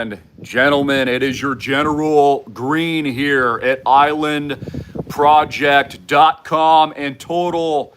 And gentlemen, it is your General Greene here at islandproject.com and total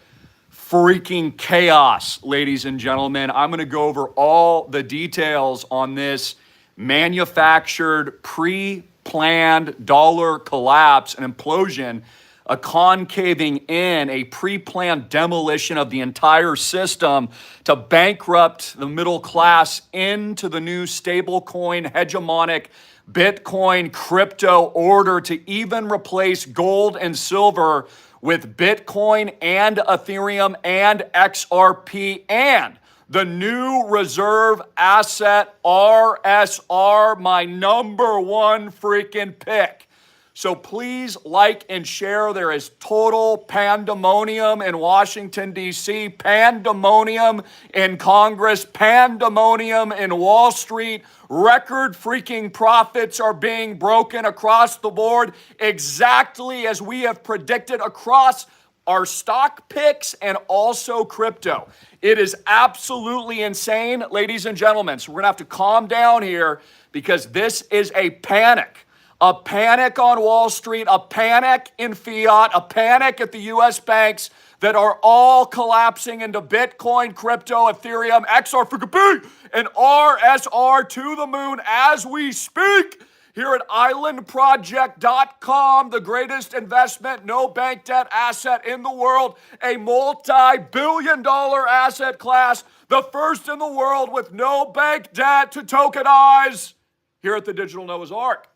freaking chaos, ladies and gentlemen. I'm going to go over all the details on this manufactured, pre-planned dollar collapse and implosion, a concaving in, a pre-planned demolition of the entire system to bankrupt the middle class into the new stablecoin hegemonic Bitcoin crypto order to even replace gold and silver with Bitcoin and Ethereum and XRP and the new reserve asset RSR, my number one freaking pick. So please like and share. There is total pandemonium in Washington, D.C., pandemonium in Congress, pandemonium in Wall Street. Record freaking profits are being broken across the board, exactly as we have predicted across our stock picks and also crypto. It is absolutely insane, ladies and gentlemen. So we're going to have to calm down here because this is a panic. A panic on Wall Street, a panic in fiat, a panic at the U.S. banks that are all collapsing into Bitcoin, crypto, Ethereum, XRP, and RSR to the moon as we speak. Here at islandproject.com, the greatest investment, no bank debt asset in the world, a multi-billion-dollar asset class, the first in the world with no bank debt to tokenize here at the Digital Noah's Ark.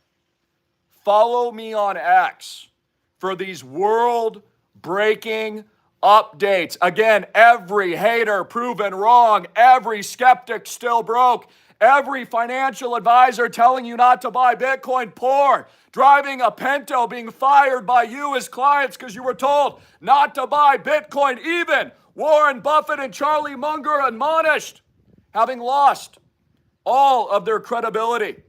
Follow me on X for these world-breaking updates. Again, every hater proven wrong, every skeptic still broke, every financial advisor telling you not to buy Bitcoin poor, driving a Pinto, being fired by you as clients because you were told not to buy Bitcoin, even Warren Buffett and Charlie Munger admonished, having lost all of their credibility.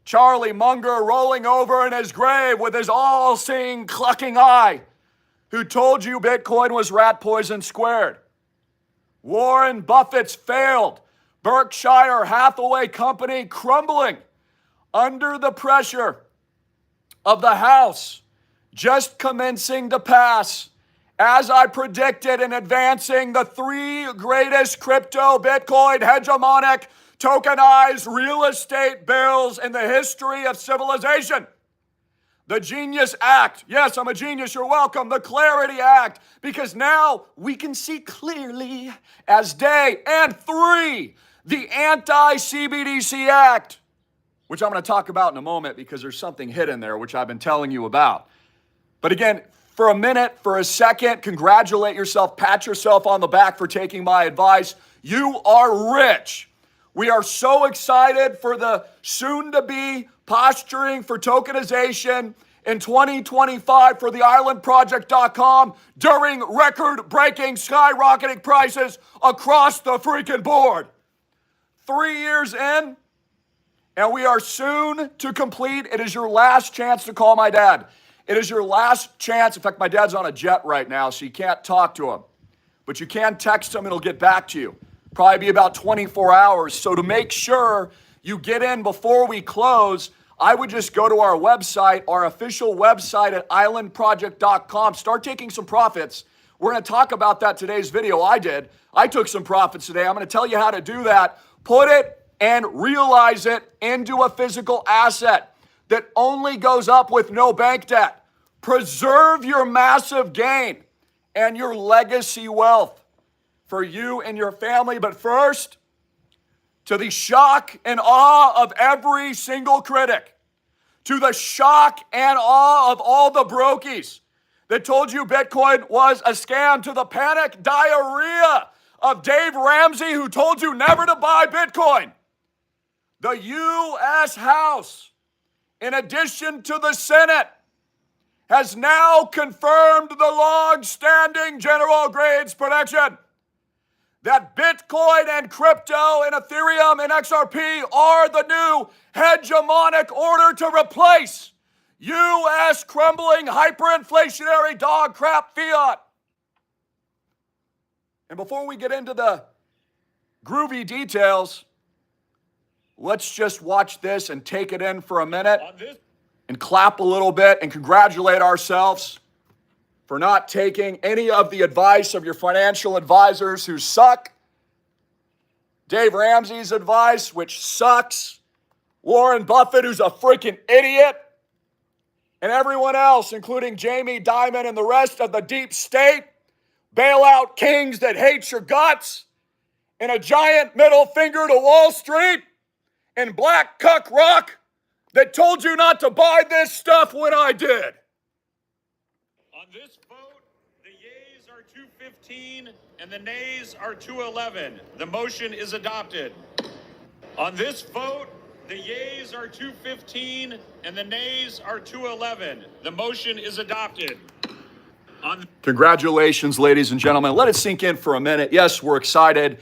Charlie Munger rolling over in his grave with his all-seeing, clucking eye, who told you Bitcoin was rat poison squared. Warren Buffett's failed Berkshire Hathaway company crumbling under the pressure of the House just commencing to pass, as I predicted, in advancing the three greatest crypto, Bitcoin, hegemonic, tokenized real estate bills in the history of civilization. The Genius Act. Yes, I'm a genius. You're welcome. The Clarity Act. Because now we can see clearly as day. And three, the Anti-CBDC Act, which I'm going to talk about in a moment because there's something hidden there, which I've been telling you about. But again, for a minute, for a second, congratulate yourself, pat yourself on the back for taking my advice. You are rich. We are so excited for the soon-to-be posturing for tokenization in 2025 for the islandproject.com during record-breaking, skyrocketing prices across the freaking board. 3 years in, and we are soon to complete. It is your last chance to call my dad. It is your last chance. In fact, my dad's on a jet right now, so you can't talk to him. But you can text him, and he'll get back to you. Probably be about 24 hours. So to make sure you get in before we close, I would just go to our website, our official website at islandproject.com. Start taking some profits. We're going to talk about that today's video. I took some profits today. I'm going to tell you how to do that. Put it and realize it into a physical asset that only goes up with no bank debt. Preserve your massive gain and your legacy wealth for you and your family. But first, to the shock and awe of every single critic, to the shock and awe of all the brokies that told you Bitcoin was a scam, to the panic diarrhea of Dave Ramsey who told you never to buy Bitcoin, the U.S. House, in addition to the Senate, has now confirmed the long-standing General Greene's prediction that Bitcoin and crypto and Ethereum and XRP are the new hegemonic order to replace U.S. crumbling hyperinflationary dog crap fiat. And before we get into the groovy details, let's just watch this and take it in for a minute and clap a little bit and congratulate ourselves for not taking any of the advice of your financial advisors who suck. Dave Ramsey's advice, which sucks. Warren Buffett, who's a freaking idiot. And everyone else, including Jamie Dimon and the rest of the deep state, bailout kings that hate your guts, and a giant middle finger to Wall Street, and Black Cuck Rock that told you not to buy this stuff when I did. On this vote, the yeas are 215 and the nays are 211. The motion is adopted. On this vote, the yeas are 215 and the nays are 211. The motion is adopted. Congratulations, ladies and gentlemen. Let it sink in for a minute. Yes, we're excited.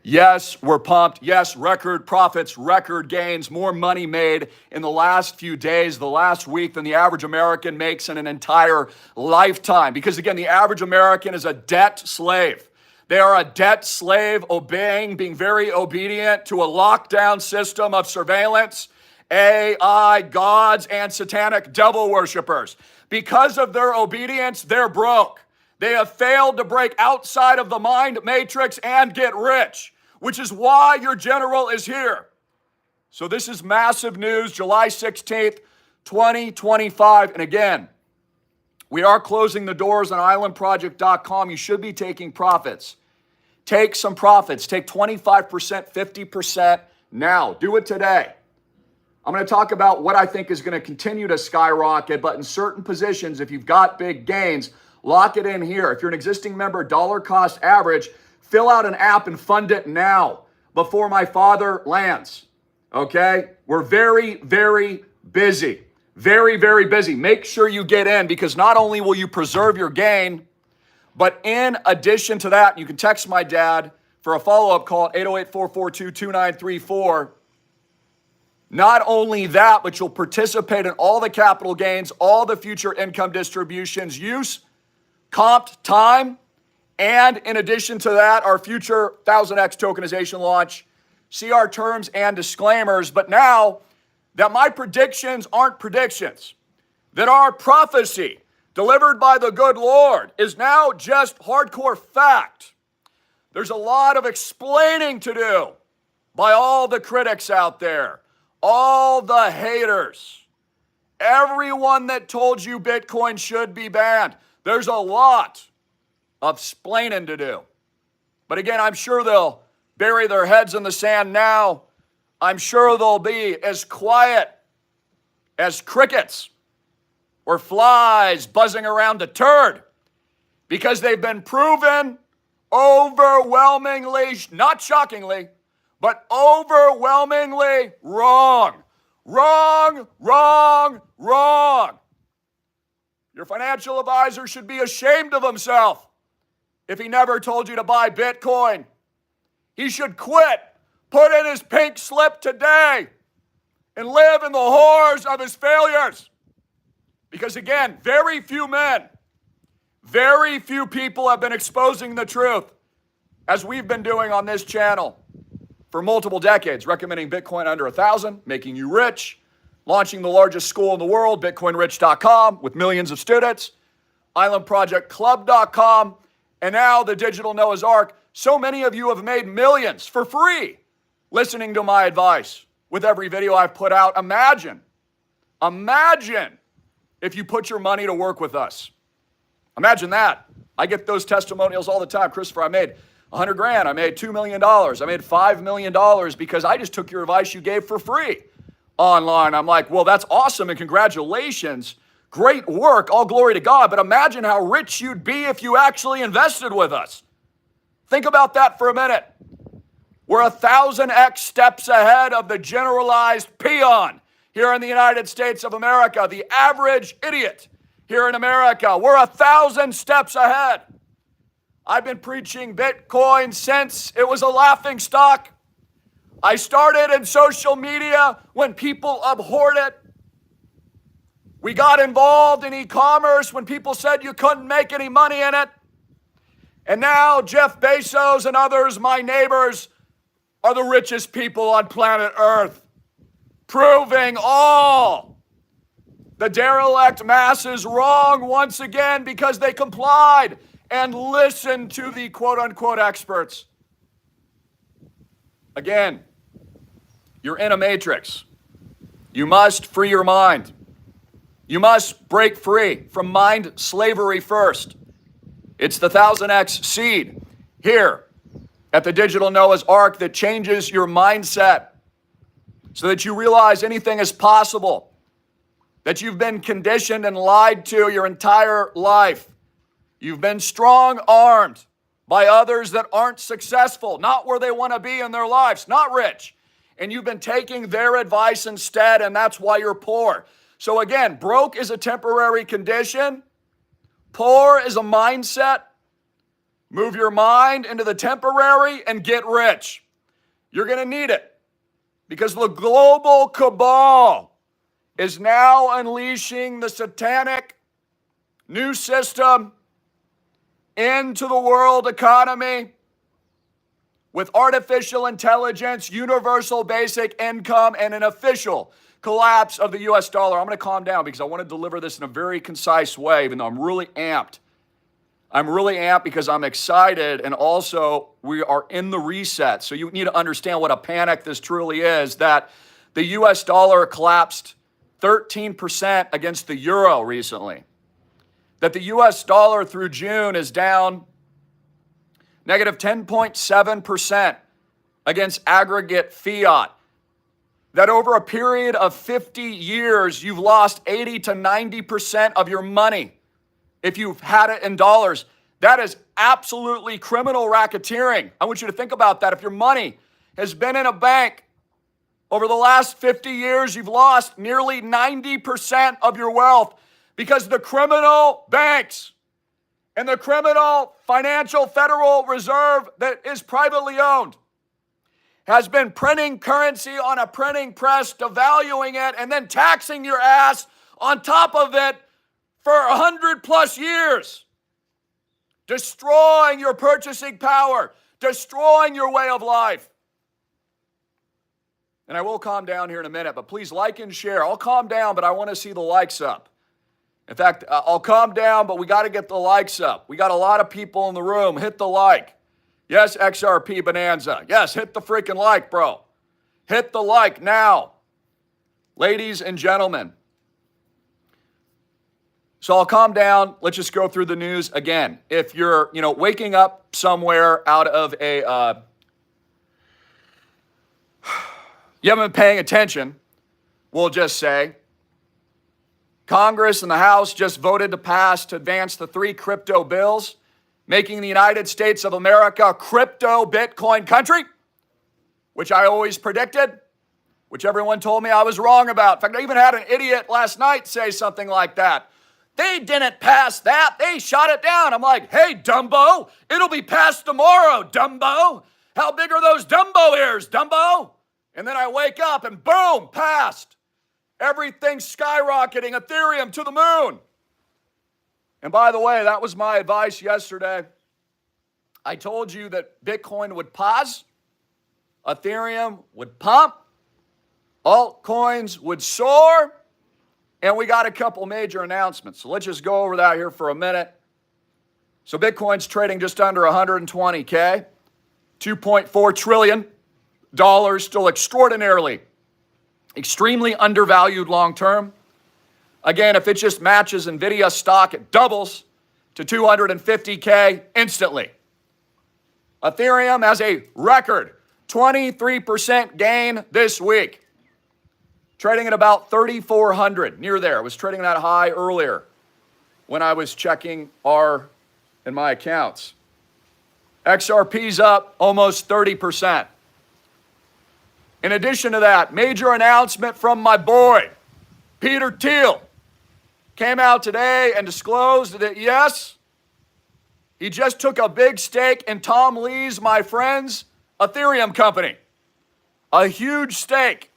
Yes, we're pumped. Yes, record profits, record gains, more money made in the last few days, the last week than the average American makes in an entire lifetime. Because again, the average American is a debt slave. They are a debt slave, obeying, being very obedient to a lockdown system of surveillance, AI, gods, and satanic devil worshipers. Because of their obedience, they're broke. They have failed to break outside of the mind matrix and get rich, which is why your general is here. So this is massive news, July 16th, 2025. And again, we are closing the doors on islandproject.com. You should be taking profits. Take some profits. Take 25%, 50% now. Do it today. I'm going to talk about what I think is going to continue to skyrocket, but in certain positions, if you've got big gains, lock it in here. If you're an existing member, dollar cost average, fill out an app and fund it now before my father lands. Okay? We're very, very busy. Very, very busy. Make sure you get in because not only will you preserve your gain, but in addition to that, you can text my dad for a follow-up call at 808-442-2934. Not only that, but you'll participate in all the capital gains, all the future income distributions, use, comped time, and in addition to that, our future 1000X tokenization launch. See our terms and disclaimers. But now that my predictions aren't predictions, that our prophecy delivered by the good Lord is now just hardcore fact. There's a lot of explaining to do by all the critics out there, all the haters, everyone that told you Bitcoin should be banned. There's a lot of splaining to do. But again, I'm sure they'll bury their heads in the sand now. I'm sure they'll be as quiet as crickets or flies buzzing around a turd because they've been proven overwhelmingly, not shockingly, but overwhelmingly wrong. Wrong, wrong, wrong. Your financial advisor should be ashamed of himself if he never told you to buy Bitcoin. He should quit, put in his pink slip today, and live in the horrors of his failures. Because again, very few men, very few people have been exposing the truth as we've been doing on this channel for multiple decades, recommending Bitcoin under 1,000, making you rich, launching the largest school in the world, bitcoinrich.com, with millions of students, islandprojectclub.com, and now the digital Noah's Ark. So many of you have made millions for free listening to my advice with every video I've put out. Imagine if you put your money to work with us. Imagine that. I get those testimonials all the time. Christopher, I made 100 grand. I made $2 million. I made $5 million because I just took your advice you gave for free online. I'm like, well, that's awesome and congratulations. Great work. All glory to God. But imagine how rich you'd be if you actually invested with us. Think about that for a minute. We're 1,000x steps ahead of the generalized peon here in the United States of America, the average idiot here in America. We're 1,000 steps ahead. I've been preaching Bitcoin since it was a laughing stock. I started in social media when people abhorred it. We got involved in e-commerce when people said you couldn't make any money in it. And now Jeff Bezos and others, my neighbors, are the richest people on planet Earth. proving all the derelict masses wrong once again because they complied and listened to the quote-unquote experts. Again, you're in a matrix. You must free your mind. You must break free from mind slavery first. It's the 1000X seed here at the Digital Noah's Ark that changes your mindset so that you realize anything is possible, that you've been conditioned and lied to your entire life. You've been strong-armed by others that aren't successful, not where they want to be in their lives, not rich. And you've been taking their advice instead, and that's why you're poor. So again, broke is a temporary condition. Poor is a mindset. Move your mind into the temporary and get rich. You're going to need it because the global cabal is now unleashing the satanic new system into the world economy with artificial intelligence, universal basic income, and an official collapse of the US dollar. I'm going to calm down because I want to deliver this in a very concise way, even though I'm really amped. I'm really amped because I'm excited, and also we are in the reset. So you need to understand what a panic this truly is, that the US dollar collapsed 13% against the euro recently. That the US dollar through June is down negative 10.7% against aggregate fiat. That over a period of 50 years, you've lost 80 to 90% of your money if you've had it in dollars. That is absolutely criminal racketeering. I want you to think about that. If your money has been in a bank over the last 50 years, you've lost nearly 90% of your wealth because the criminal banks and the criminal financial Federal Reserve that is privately owned has been printing currency on a printing press, devaluing it, and then taxing your ass on top of it for 100 plus years, destroying your purchasing power, destroying your way of life. And I will calm down here in a minute, but please like and share. I'll calm down, but I want to see the likes up. In fact, I'll calm down, but we got to get the likes up. We got a lot of people in the room. Hit the like. Yes, XRP Bonanza. Yes, hit the freaking like, bro. Hit the like now. Ladies and gentlemen. So I'll calm down. Let's just go through the news again. If you're, waking up somewhere out of a, you haven't been paying attention, we'll just say, Congress and the House just voted to advance the 3 crypto bills, making the United States of America a crypto Bitcoin country, which I always predicted, which everyone told me I was wrong about. In fact, I even had an idiot last night say something like that. They didn't pass that. They shot it down. I'm like, hey, Dumbo, it'll be passed tomorrow, Dumbo. How big are those Dumbo ears, Dumbo? And then I wake up and boom, passed. Everything's skyrocketing, Ethereum to the moon. And by the way, that was my advice yesterday. I told you that Bitcoin would pause, Ethereum would pump, altcoins would soar, and we got a couple major announcements. So let's just go over that here for a minute. So Bitcoin's trading just under 120K, $2.4 trillion, still extremely undervalued long term. Again, if it just matches Nvidia stock, it doubles to 250K instantly. Ethereum has a record 23% gain this week, trading at about 3,400, near there. It was trading that high earlier when I was checking my accounts. XRP's up almost 30%. In addition to that, major announcement from my boy, Peter Thiel, came out today and disclosed that, yes, he just took a big stake in Tom Lee's, my friend's, Ethereum company. A huge stake.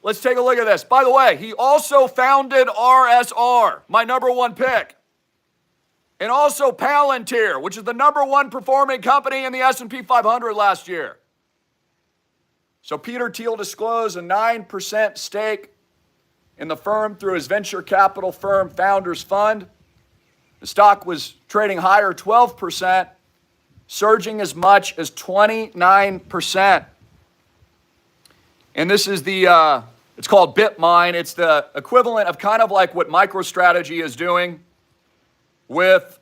Let's take a look at this. By the way, he also founded RSR, my number one pick. And also Palantir, which is the number one performing company in the S&P 500 last year. So Peter Thiel disclosed a 9% stake in the firm through his venture capital firm Founders Fund. The stock was trading higher, 12%, surging as much as 29%. And this is it's called BitMine. It's the equivalent of kind of like what MicroStrategy is doing with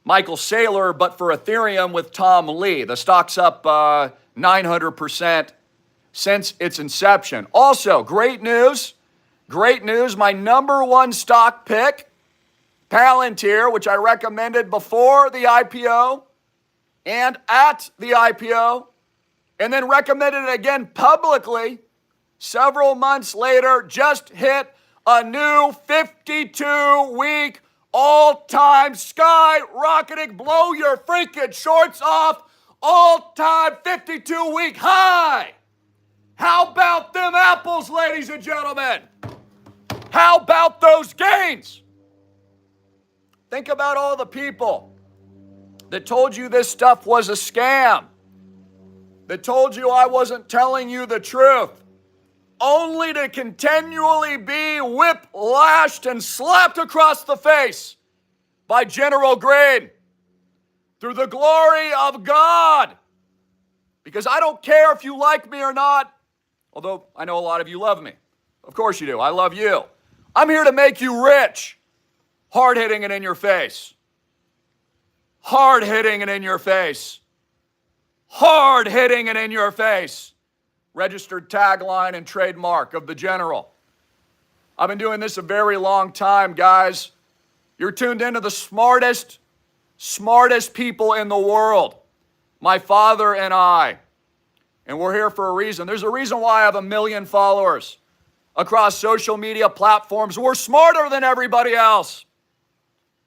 Michael Saylor, but for Ethereum with Tom Lee. The stock's up 900% since its inception. Also, great news. My number one stock pick, Palantir, which I recommended before the IPO and at the IPO, and then recommended it again publicly several months later, just hit a new 52-week all-time skyrocketing, blow your freaking shorts off, all-time 52-week high. How about them apples, ladies and gentlemen? How about those gains? Think about all the people that told you this stuff was a scam, that told you I wasn't telling you the truth, only to continually be whiplashed and slapped across the face by General Greene through the glory of God. Because I don't care if you like me or not, although I know a lot of you love me. Of course you do. I love you. I'm here to make you rich. Hard-hitting and in your face. Hard-hitting and in your face. Hard-hitting and in your face. Registered tagline and trademark of the General. I've been doing this a very long time, guys. You're tuned into the smartest people in the world. My father and I. And we're here for a reason. There's a reason why I have 1 million followers across social media platforms. We're smarter than everybody else.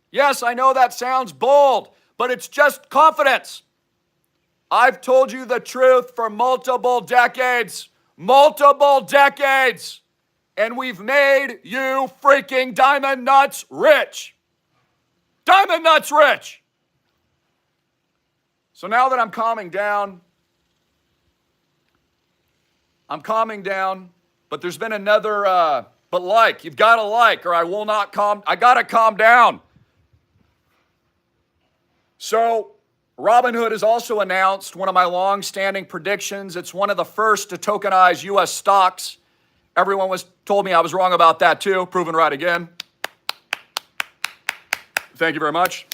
Yes, I know that sounds bold, but it's just confidence. I've told you the truth for multiple decades, and we've made you freaking diamond nuts rich. Diamond nuts rich. So now that I'm calming down, but there's been another, you've got to like, or I will not I got to calm down. So, Robinhood has also announced one of my long-standing predictions. It's one of the first to tokenize U.S. stocks. Everyone told me I was wrong about that too. Proven right again. Thank you very much.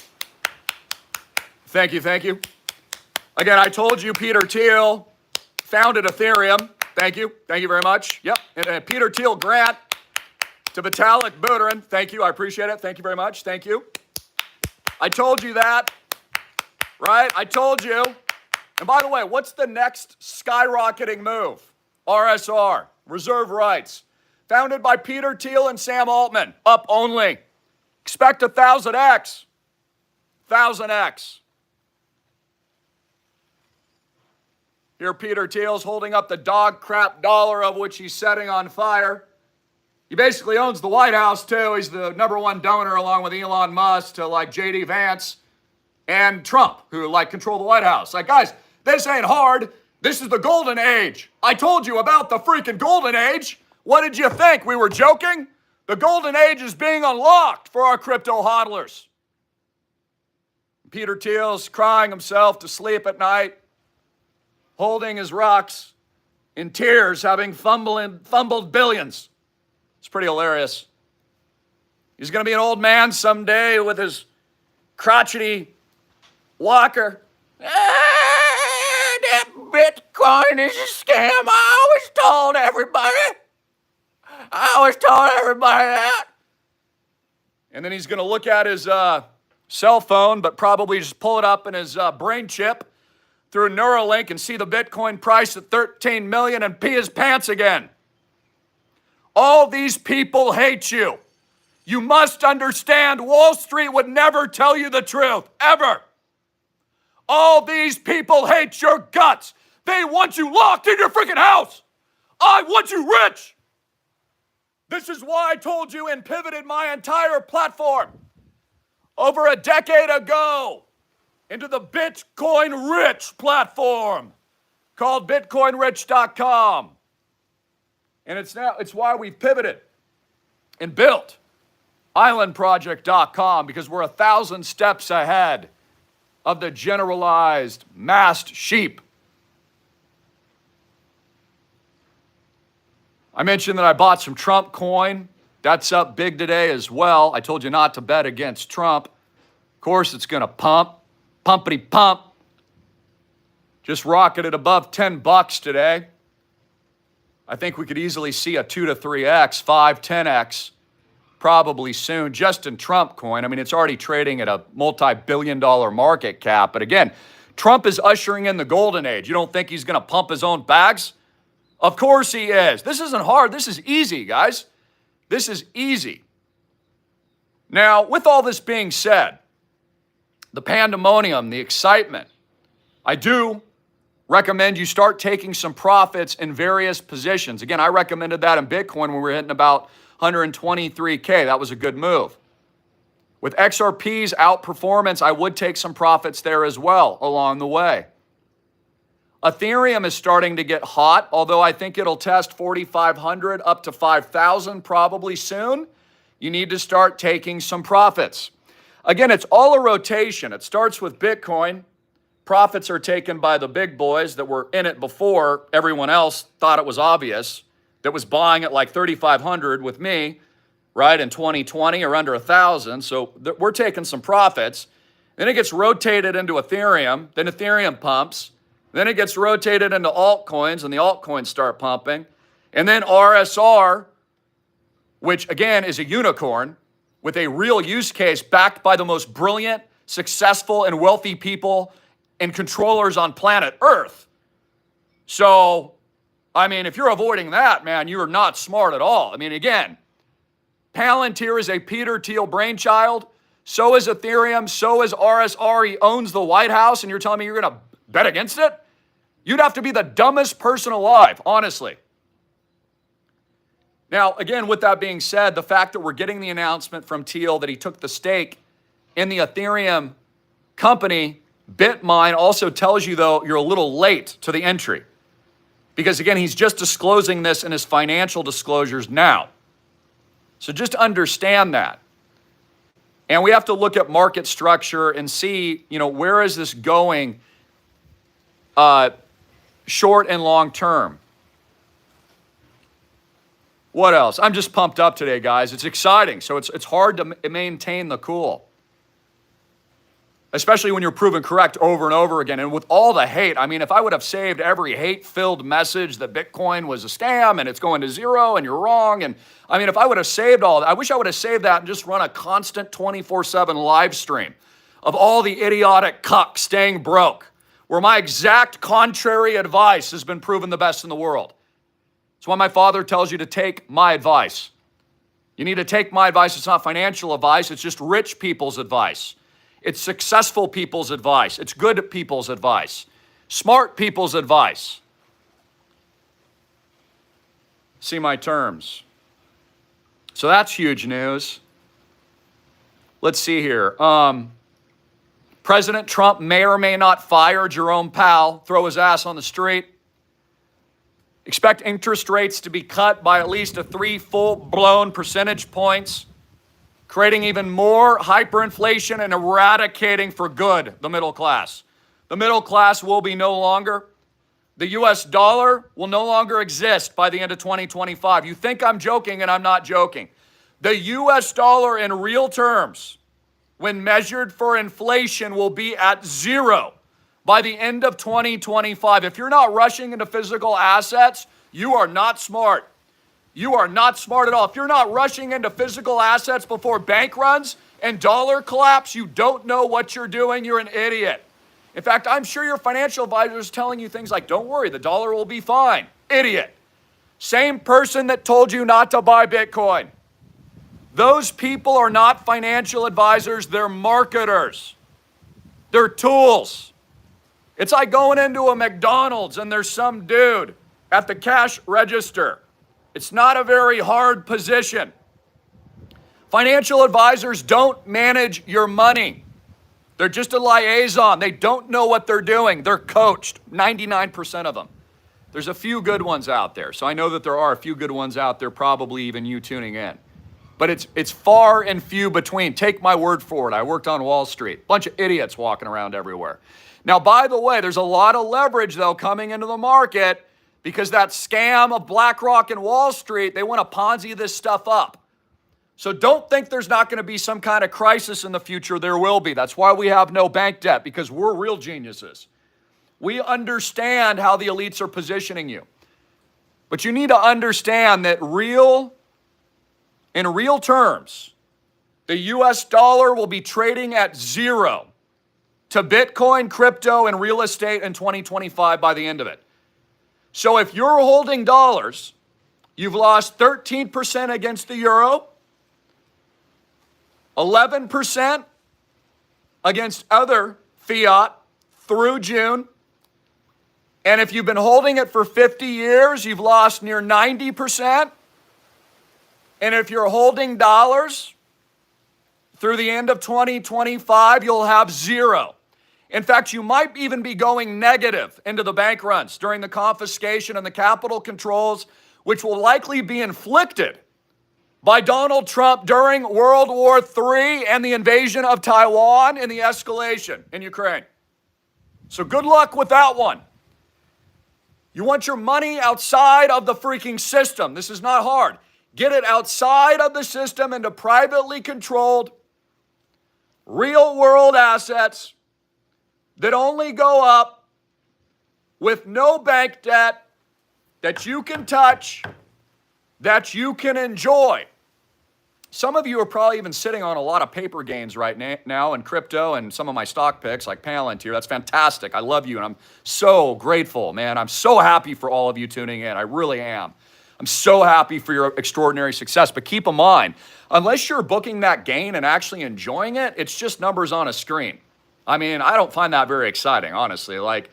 Thank you. Again, I told you Peter Thiel founded Ethereum. Thank you very much. Yep, and a Peter Thiel grant to Vitalik Buterin. Thank you, I appreciate it. Thank you very much. Thank you. I told you that. Right? I told you. And by the way, what's the next skyrocketing move? RSR, reserve rights. Founded by Peter Thiel and Sam Altman. Up only. Expect 1,000x. 1,000x. Here Peter Thiel's holding up the dog crap dollar of which he's setting on fire. He basically owns the White House too. He's the #1 donor along with Elon Musk to like J.D. Vance and Trump, who control the White House. Guys, this ain't hard. This is the golden age. I told you about the freaking golden age. What did you think? We were joking? The golden age is being unlocked for our crypto hodlers. Peter Thiel's crying himself to sleep at night, holding his rocks in tears, having fumbled billions. It's pretty hilarious. He's going to be an old man someday with his crotchety walker. That Bitcoin is a scam. I always told everybody that. And then he's going to look at his cell phone, but probably just pull it up in his brain chip through Neuralink and see the Bitcoin price at 13 million and pee his pants again. All these people hate you. You must understand Wall Street would never tell you the truth, ever. All these people hate your guts. They want you locked in your freaking house. I want you rich. This is why I told you and pivoted my entire platform over a decade ago into the Bitcoin Rich platform. called bitcoinrich.com. And it's why we've pivoted and built islandproject.com, because we're 1,000 steps ahead of the generalized massed sheep. I mentioned that I bought some Trump coin. That's up big today as well. I told you not to bet against Trump. Of course, it's going to pump, pumpity pump. Just rocketed above $10 today. I think we could easily see a 2 to 3x, 5, 10x probably soon, just in Trump coin. I mean, it's already trading at a multi-billion-dollar market cap. But again, Trump is ushering in the golden age. You don't think he's going to pump his own bags? Of course he is. This isn't hard. This is easy, guys. This is easy. Now, with all this being said, the pandemonium, the excitement, I do recommend you start taking some profits in various positions. Again, I recommended that in Bitcoin when we were hitting about 123K. That was a good move. With XRP's outperformance, I would take some profits there as well along the way. Ethereum is starting to get hot, although I think it'll test 4,500 up to 5,000 probably soon. You need to start taking some profits. Again, it's all a rotation. It starts with Bitcoin. Profits are taken by the big boys that were in it before everyone else thought it was obvious, that was buying at like 3,500 with me, right, in 2020 or under 1,000. So we're taking some profits. Then it gets rotated into Ethereum. Then Ethereum pumps. Then it gets rotated into altcoins, and the altcoins start pumping. And then RSR, which again is a unicorn with a real use case backed by the most brilliant, successful, and wealthy people and controllers on planet Earth. So, I mean, if you're avoiding that, man, you are not smart at all. I mean, again, Palantir is a Peter Thiel brainchild. So is Ethereum. So is RSR. He owns the White House, and you're telling me you're going to bet against it? You'd have to be the dumbest person alive, honestly. Now, again, with that being said, the fact that we're getting the announcement from Thiel that he took the stake in the Ethereum company, BitMine, also tells you, though, you're a little late to the entry. Because, again, he's just disclosing this in his financial disclosures now. So just understand that. And we have to look at market structure and see, where is this going short and long term. What else? I'm just pumped up today, guys. It's exciting. So it's hard to maintain the cool. Especially when you're proven correct over and over again. And with all the hate, I mean, if I would have saved every hate-filled message that Bitcoin was a scam and it's going to zero and you're wrong, and I mean, if I would have saved all that, I wish I would have saved that and just run a constant 24/7 live stream of all the idiotic cucks staying broke, where my exact contrary advice has been proven the best in the world. That's why my father tells you to take my advice. You need to take my advice. It's not financial advice. It's just rich people's advice. It's successful people's advice. It's good people's advice. Smart people's advice. See my terms. So that's huge news. Let's see here. President Trump may or may not fire Jerome Powell, throw his ass on the street. Expect interest rates to be cut by at least 3 full-blown percentage points, creating even more hyperinflation and eradicating for good the middle class. The middle class will be no longer. The US dollar will no longer exist by the end of 2025. You think I'm joking, and I'm not joking. The US dollar in real terms, when measured for inflation, will be at zero by the end of 2025. If you're not rushing into physical assets, you are not smart. You are not smart at all. If you're not rushing into physical assets before bank runs and dollar collapse, you don't know what you're doing. You're an idiot. In fact, I'm sure your financial advisor is telling you things like, don't worry, the dollar will be fine. Idiot. Same person that told you not to buy Bitcoin. Those people are not financial advisors. They're marketers. They're tools. It's like going into a McDonald's and there's some dude at the cash register. It's not a very hard position. Financial advisors don't manage your money. They're just a liaison. They don't know what they're doing. They're coached, 99% of them. There's a few good ones out there. So I know that there are a few good ones out there, probably even you tuning in. But it's far and few between. Take my word for it. I worked on Wall Street. Bunch of idiots walking around everywhere. Now, by the way, there's a lot of leverage, though, coming into the market because that scam of BlackRock and Wall Street, they want to Ponzi this stuff up. So don't think there's not going to be some kind of crisis in the future. There will be. That's why we have no bank debt, because we're real geniuses. We understand how the elites are positioning you. But you need to understand that in real terms, the US dollar will be trading at zero to Bitcoin, crypto, and real estate in 2025 by the end of it. So if you're holding dollars, you've lost 13% against the euro, 11% against other fiat through June. And if you've been holding it for 50 years, you've lost near 90%. And if you're holding dollars through the end of 2025, you'll have zero. In fact, you might even be going negative into the bank runs during the confiscation and the capital controls, which will likely be inflicted by Donald Trump during World War III and the invasion of Taiwan and the escalation in Ukraine. So good luck with that one. You want your money outside of the freaking system. This is not hard. Get it outside of the system into privately controlled, real world assets that only go up with no bank debt that you can touch, that you can enjoy. Some of you are probably even sitting on a lot of paper gains right now in crypto and some of my stock picks like Palantir. That's fantastic. I love you and I'm so grateful, man. I'm so happy for all of you tuning in. I really am. I'm so happy for your extraordinary success. But keep in mind, unless you're booking that gain and actually enjoying it, it's just numbers on a screen. I mean, I don't find that very exciting, honestly. Like,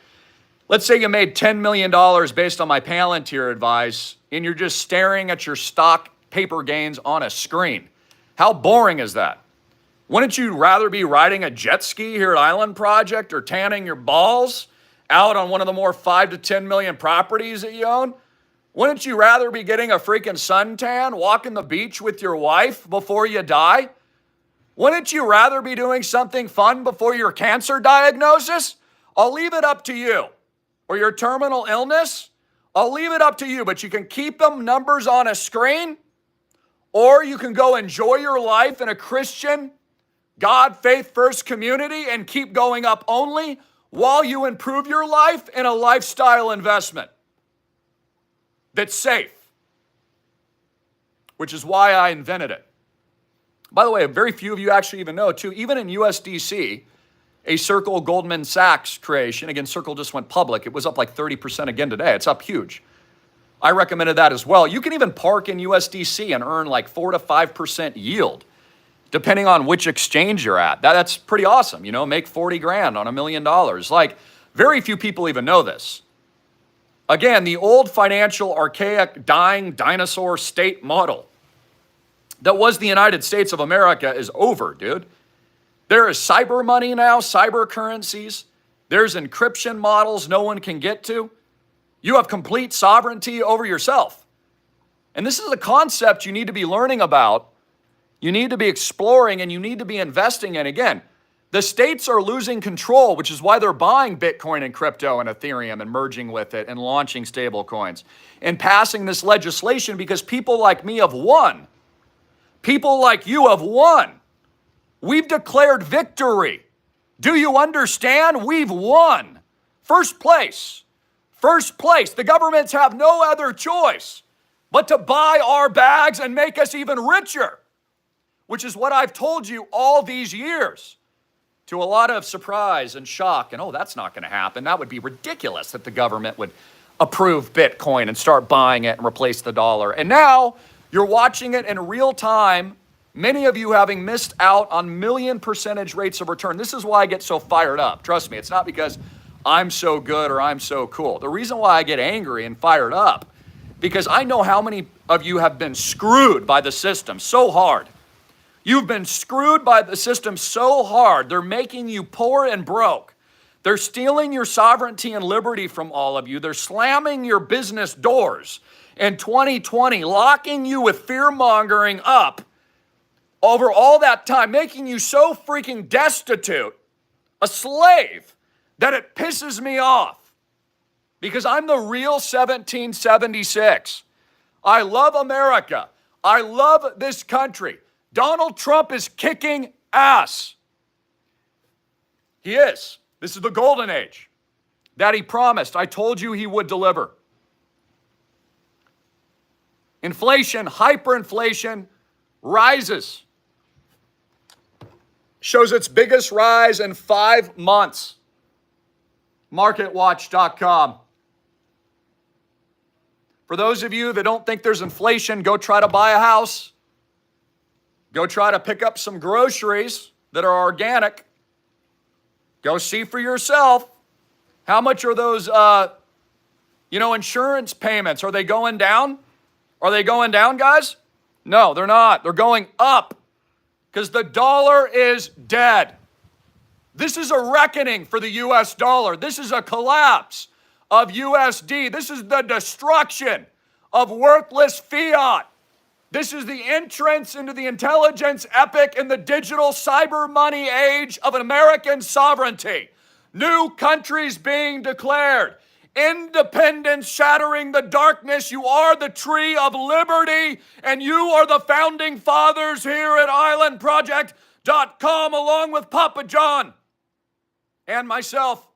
let's say you made $10 million based on my Palantir advice and you're just staring at your stock paper gains on a screen. How boring is that? Wouldn't you rather be riding a jet ski here at Island Project or tanning your balls out on one of the more 5 to 10 million properties that you own? Wouldn't you rather be getting a freaking suntan, walking the beach with your wife before you die? Wouldn't you rather be doing something fun before your cancer diagnosis? I'll leave it up to you. Or your terminal illness? I'll leave it up to you, but you can keep them numbers on a screen, or you can go enjoy your life in a Christian, God, faith first community and keep going up only while you improve your life in a lifestyle investment that's safe, which is why I invented it. By the way, very few of you actually even know too, even in USDC, a Circle Goldman Sachs creation, again, Circle just went public. It was up like 30% again today. It's up huge. I recommended that as well. You can even park in USDC and earn like 4 to 5% yield, depending on which exchange you're at. That's pretty awesome. You know, make 40 grand on $1 million. Like, very few people even know this. Again, the old financial, archaic, dying dinosaur state model that was the United States of America is over, dude. There is cyber money now, cyber currencies. There's encryption models no one can get to. You have complete sovereignty over yourself. And this is a concept you need to be learning about. You need to be exploring and you need to be investing in. Again, the states are losing control, which is why they're buying Bitcoin and crypto and Ethereum and merging with it and launching stable coins and passing this legislation because people like me have won. People like you have won. We've declared victory. Do you understand? We've won. First place. First place. The governments have no other choice but to buy our bags and make us even richer, which is what I've told you all these years, to a lot of surprise and shock. And, oh, that's not going to happen. That would be ridiculous that the government would approve Bitcoin and start buying it and replace the dollar. And now you're watching it in real time. Many of you having missed out on million percentage rates of return. This is why I get so fired up. Trust me, it's not because I'm so good or I'm so cool. The reason why I get angry and fired up, because I know how many of you have been screwed by the system so hard. You've been screwed by the system so hard, they're making you poor and broke. They're stealing your sovereignty and liberty from all of you. They're slamming your business doors in 2020, locking you with fear-mongering up over all that time, making you so freaking destitute, a slave, that it pisses me off because I'm the real 1776. I love America. I love this country. Donald Trump is kicking ass. He is. This is the golden age that he promised. I told you he would deliver. Inflation, hyperinflation, rises. Shows its biggest rise in 5 months. MarketWatch.com. For those of you that don't think there's inflation, go try to buy a house. Go try to pick up some groceries that are organic. Go see for yourself. How much are those, insurance payments? Are they going down? Are they going down, guys? No, they're not. They're going up because the dollar is dead. This is a reckoning for the U.S. dollar. This is a collapse of USD. This is the destruction of worthless fiat. This is the entrance into the intelligence epic in the digital cyber money age of American sovereignty. New countries being declared. Independence shattering the darkness. You are the tree of liberty, and you are the founding fathers here at islandproject.com, along with Papa John and myself.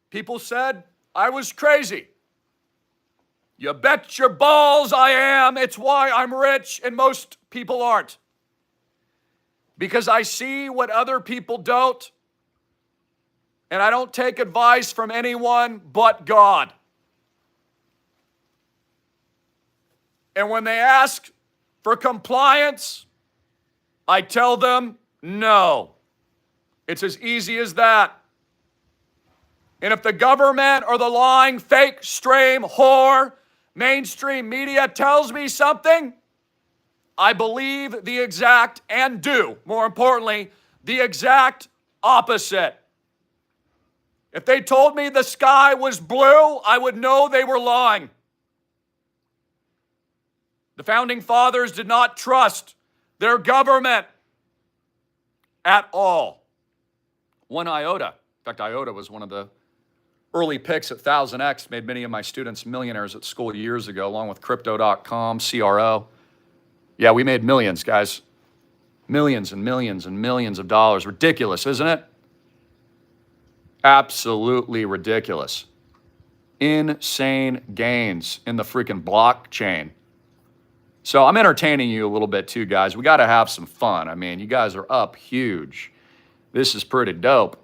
People said I was crazy. You bet your balls I am. It's why I'm rich and most people aren't. Because I see what other people don't. And I don't take advice from anyone but God. And when they ask for compliance, I tell them no. It's as easy as that. And if the government or the lying, fake, stream, whore, mainstream media tells me something, I believe the exact, and do, more importantly, the exact opposite. If they told me the sky was blue, I would know they were lying. The founding fathers did not trust their government at all. One iota. In fact, iota was one of the early picks at 1000X, made many of my students millionaires at school years ago, along with Crypto.com, CRO. Yeah, we made millions, guys. Millions and millions and millions of dollars. Ridiculous, isn't it? Absolutely ridiculous. Insane gains in the freaking blockchain. So I'm entertaining you a little bit too, guys. We got to have some fun. I mean, you guys are up huge. This is pretty dope.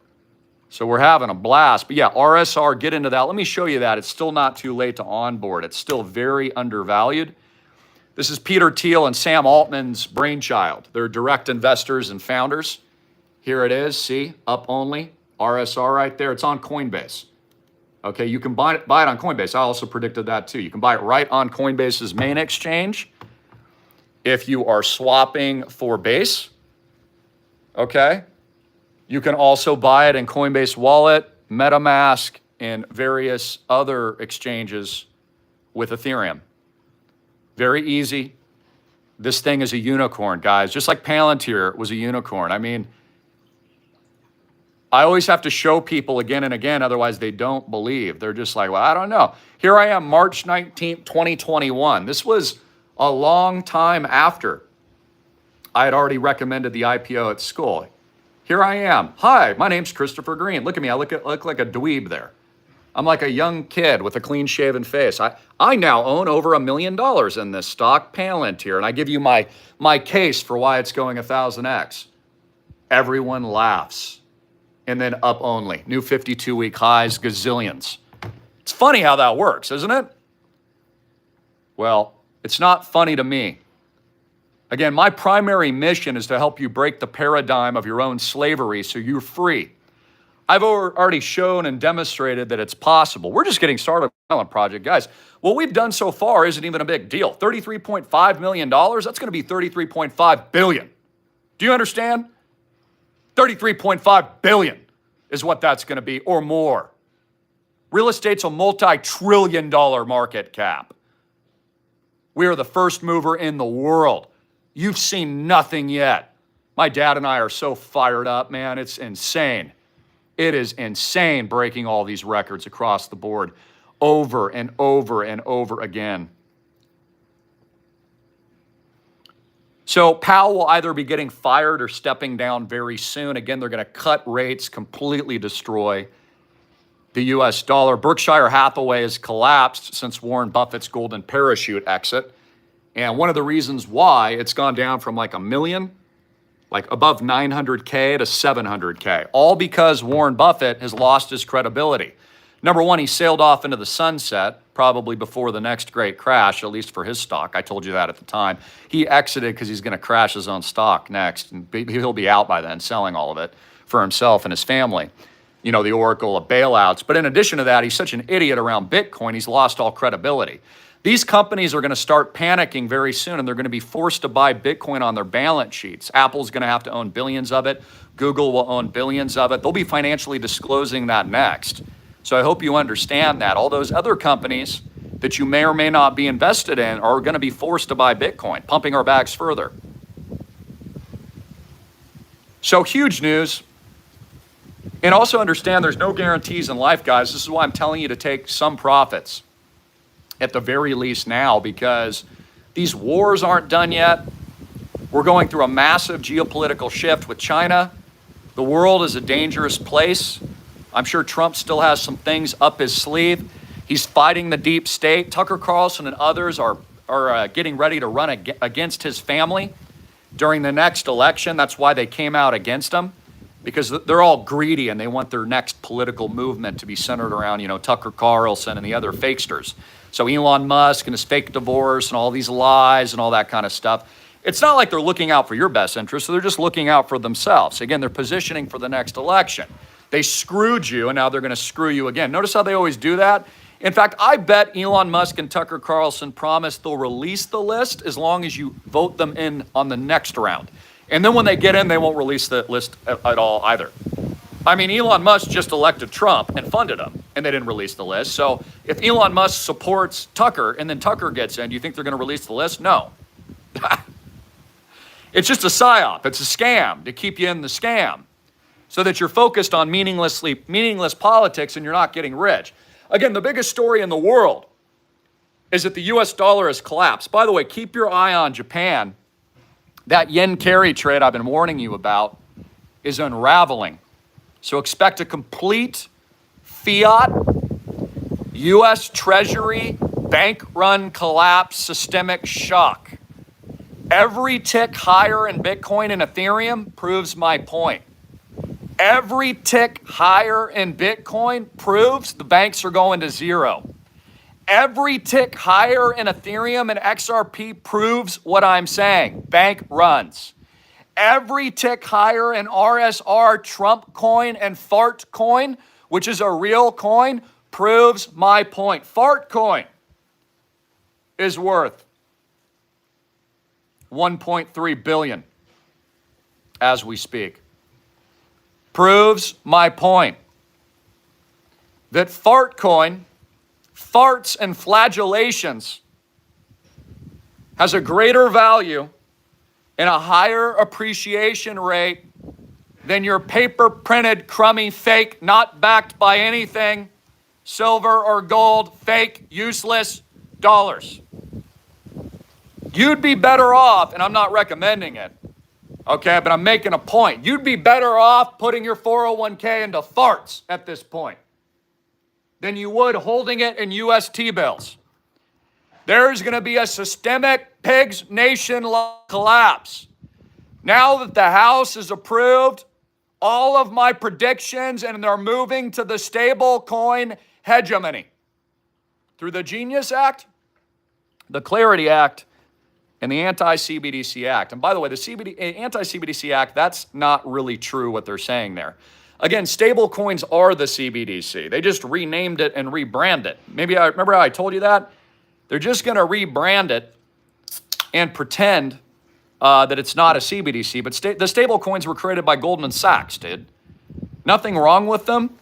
So we're having a blast. But yeah, RSR, get into that. Let me show you that. It's still not too late to onboard. It's still very undervalued. This is Peter Thiel and Sam Altman's brainchild. They're direct investors and founders. Here it is. See, up only. RSR right there. It's on Coinbase. Okay, you can buy it on Coinbase. I also predicted that too. You can buy it right on Coinbase's main exchange if you are swapping for Base. Okay. You can also buy it in Coinbase Wallet, MetaMask, and various other exchanges with Ethereum. Very easy. This thing is a unicorn, guys. Just like Palantir was a unicorn. I mean, I always have to show people again and again, otherwise they don't believe. They're just like, well, I don't know. Here I am, March 19th, 2021. This was a long time after I had already recommended the IPO at school. Here I am. Hi, my name's Christopher Greene. Look at me. I look like a dweeb there. I'm like a young kid with a clean-shaven face. I now own over $1 million in this stock, Palantir, and I give you my case for why it's going 1000X. Everyone laughs. And then up only. New 52-week highs, gazillions. It's funny how that works, isn't it? Well, it's not funny to me. Again, my primary mission is to help you break the paradigm of your own slavery so you're free. I've already shown and demonstrated that it's possible. We're just getting started on the project, guys. What we've done so far isn't even a big deal. $33.5 million, that's going to be $33.5 billion. Do you understand? $33.5 billion is what that's going to be, or more. Real estate's a multi-trillion-dollar market cap. We are the first mover in the world. You've seen nothing yet. My dad and I are so fired up, man. It's insane. It is insane breaking all these records across the board over and over and over again. So Powell will either be getting fired or stepping down very soon. Again, they're going to cut rates, completely destroy the U.S. dollar. Berkshire Hathaway has collapsed since Warren Buffett's golden parachute exit. And one of the reasons why it's gone down from like $1 million, like above 900K to 700K, all because Warren Buffett has lost his credibility. Number one, he sailed off into the sunset, probably before the next great crash, at least for his stock. I told you that at the time. He exited because he's going to crash his own stock next, and he'll be out by then, selling all of it for himself and his family. You know, the oracle of bailouts. But in addition to that, he's such an idiot around Bitcoin, he's lost all credibility. These companies are going to start panicking very soon, and they're going to be forced to buy Bitcoin on their balance sheets. Apple's going to have to own billions of it. Google will own billions of it. They'll be financially disclosing that next. So I hope you understand that. All those other companies that you may or may not be invested in are going to be forced to buy Bitcoin, pumping our bags further. So huge news. And also understand there's no guarantees in life, guys. This is why I'm telling you to take some profits, at the very least now, because these wars aren't done yet. We're going through a massive geopolitical shift with China. The world is a dangerous place. I'm sure Trump still has some things up his sleeve. He's fighting the deep state. Tucker Carlson and others are getting ready to run against his family during the next election. That's why they came out against him, because they're all greedy and they want their next political movement to be centered around, Tucker Carlson and the other fakesters. So Elon Musk and his fake divorce and all these lies and all that kind of stuff. It's not like they're looking out for your best interest. They're just looking out for themselves. Again, they're positioning for the next election. They screwed you, and now they're going to screw you again. Notice how they always do that? In fact, I bet Elon Musk and Tucker Carlson promise they'll release the list as long as you vote them in on the next round. And then when they get in, they won't release the list at all either. I mean, Elon Musk just elected Trump and funded him, and they didn't release the list. So if Elon Musk supports Tucker and then Tucker gets in, do you think they're going to release the list? No. It's just a psyop. It's a scam to keep you in the scam so that you're focused on meaningless politics and you're not getting rich. Again, the biggest story in the world is that the U.S. dollar has collapsed. By the way, keep your eye on Japan. That yen carry trade I've been warning you about is unraveling. So expect a complete fiat, U.S. Treasury, bank-run collapse, systemic shock. Every tick higher in Bitcoin and Ethereum proves my point. Every tick higher in Bitcoin proves the banks are going to zero. Every tick higher in Ethereum and XRP proves what I'm saying. Bank runs. Every tick higher in RSR, Trump coin, and Fart coin, which is a real coin, proves my point. Fart coin is worth $1.3 billion as we speak. Proves my point that Fart coin, farts and flagellations, has a greater value and a higher appreciation rate than your paper printed, crummy, fake, not backed by anything, silver or gold, fake, useless dollars. You'd be better off, and I'm not recommending it, okay, but I'm making a point. You'd be better off putting your 401k into farts at this point than you would holding it in US T-bills. There's going to be a systemic pigs nation collapse. Now that the House has approved all of my predictions and they're moving to the stable coin hegemony through the Genius Act, the Clarity Act, and the Anti-CBDC Act. And by the way, the Anti-CBDC Act, that's not really true what they're saying there. Again, stable coins are the CBDC. They just renamed it and rebranded it. Remember how I told you that? They're just going to rebrand it and pretend that it's not a CBDC. But the stable coins were created by Goldman Sachs, dude. Nothing wrong with them.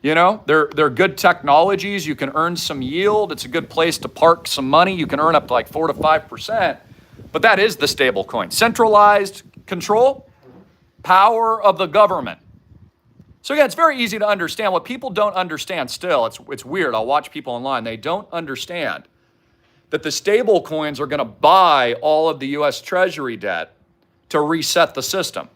You know, they're good technologies. You can earn some yield. It's a good place to park some money. You can earn up to like 4 to 5%. But that is the stable coin. Centralized control, power of the government. So again, it's very easy to understand. What people don't understand still, it's weird. I'll watch people online. They don't understand that the stable coins are going to buy all of the U.S. Treasury debt to reset the system.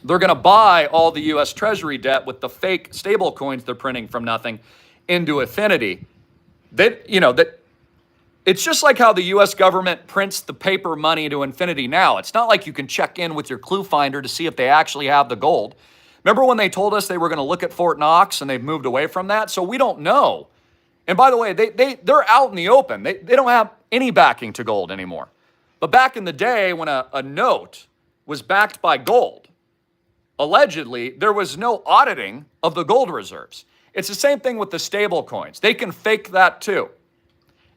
They're going to buy all the U.S. Treasury debt with the fake stable coins they're printing from nothing into infinity. It's just like how the U.S. government prints the paper money to infinity now. It's not like you can check in with your clue finder to see if they actually have the gold. Remember when they told us they were going to look at Fort Knox and they've moved away from that? So we don't know. And by the way, they're out in the open. They don't have any backing to gold anymore. But back in the day when a note was backed by gold, allegedly, there was no auditing of the gold reserves. It's the same thing with the stable coins. They can fake that too.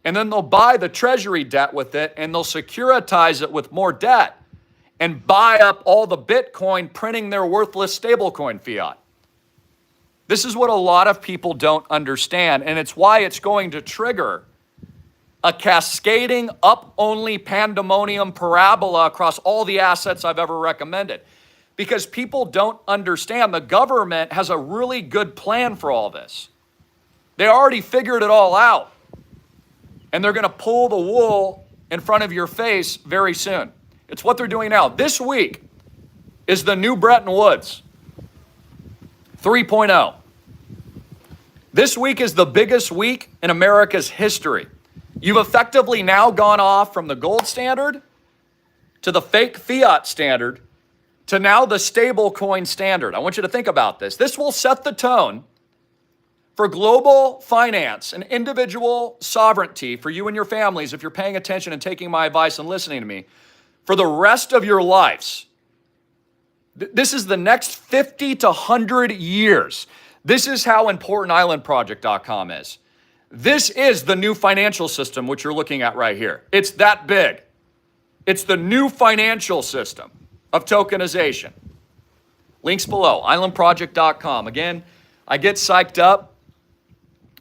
And then they'll buy the treasury debt with it and they'll securitize it with more debt and buy up all the Bitcoin printing their worthless stablecoin fiat. This is what a lot of people don't understand, and it's why it's going to trigger a cascading up-only pandemonium parabola across all the assets I've ever recommended. Because people don't understand the government has a really good plan for all this. They already figured it all out, and they're going to pull the wool in front of your face very soon. It's what they're doing now. This week is the new Bretton Woods 3.0. This week is the biggest week in America's history. You've effectively now gone off from the gold standard to the fake fiat standard to now the stable coin standard. I want you to think about this. This will set the tone for global finance and individual sovereignty for you and your families if you're paying attention and taking my advice and listening to me for the rest of your lives. This is the next 50 to 100 years. This is how important islandproject.com is. This is the new financial system, which you're looking at right here. It's that big. It's the new financial system of tokenization. Links below, islandproject.com. Again, I get psyched up.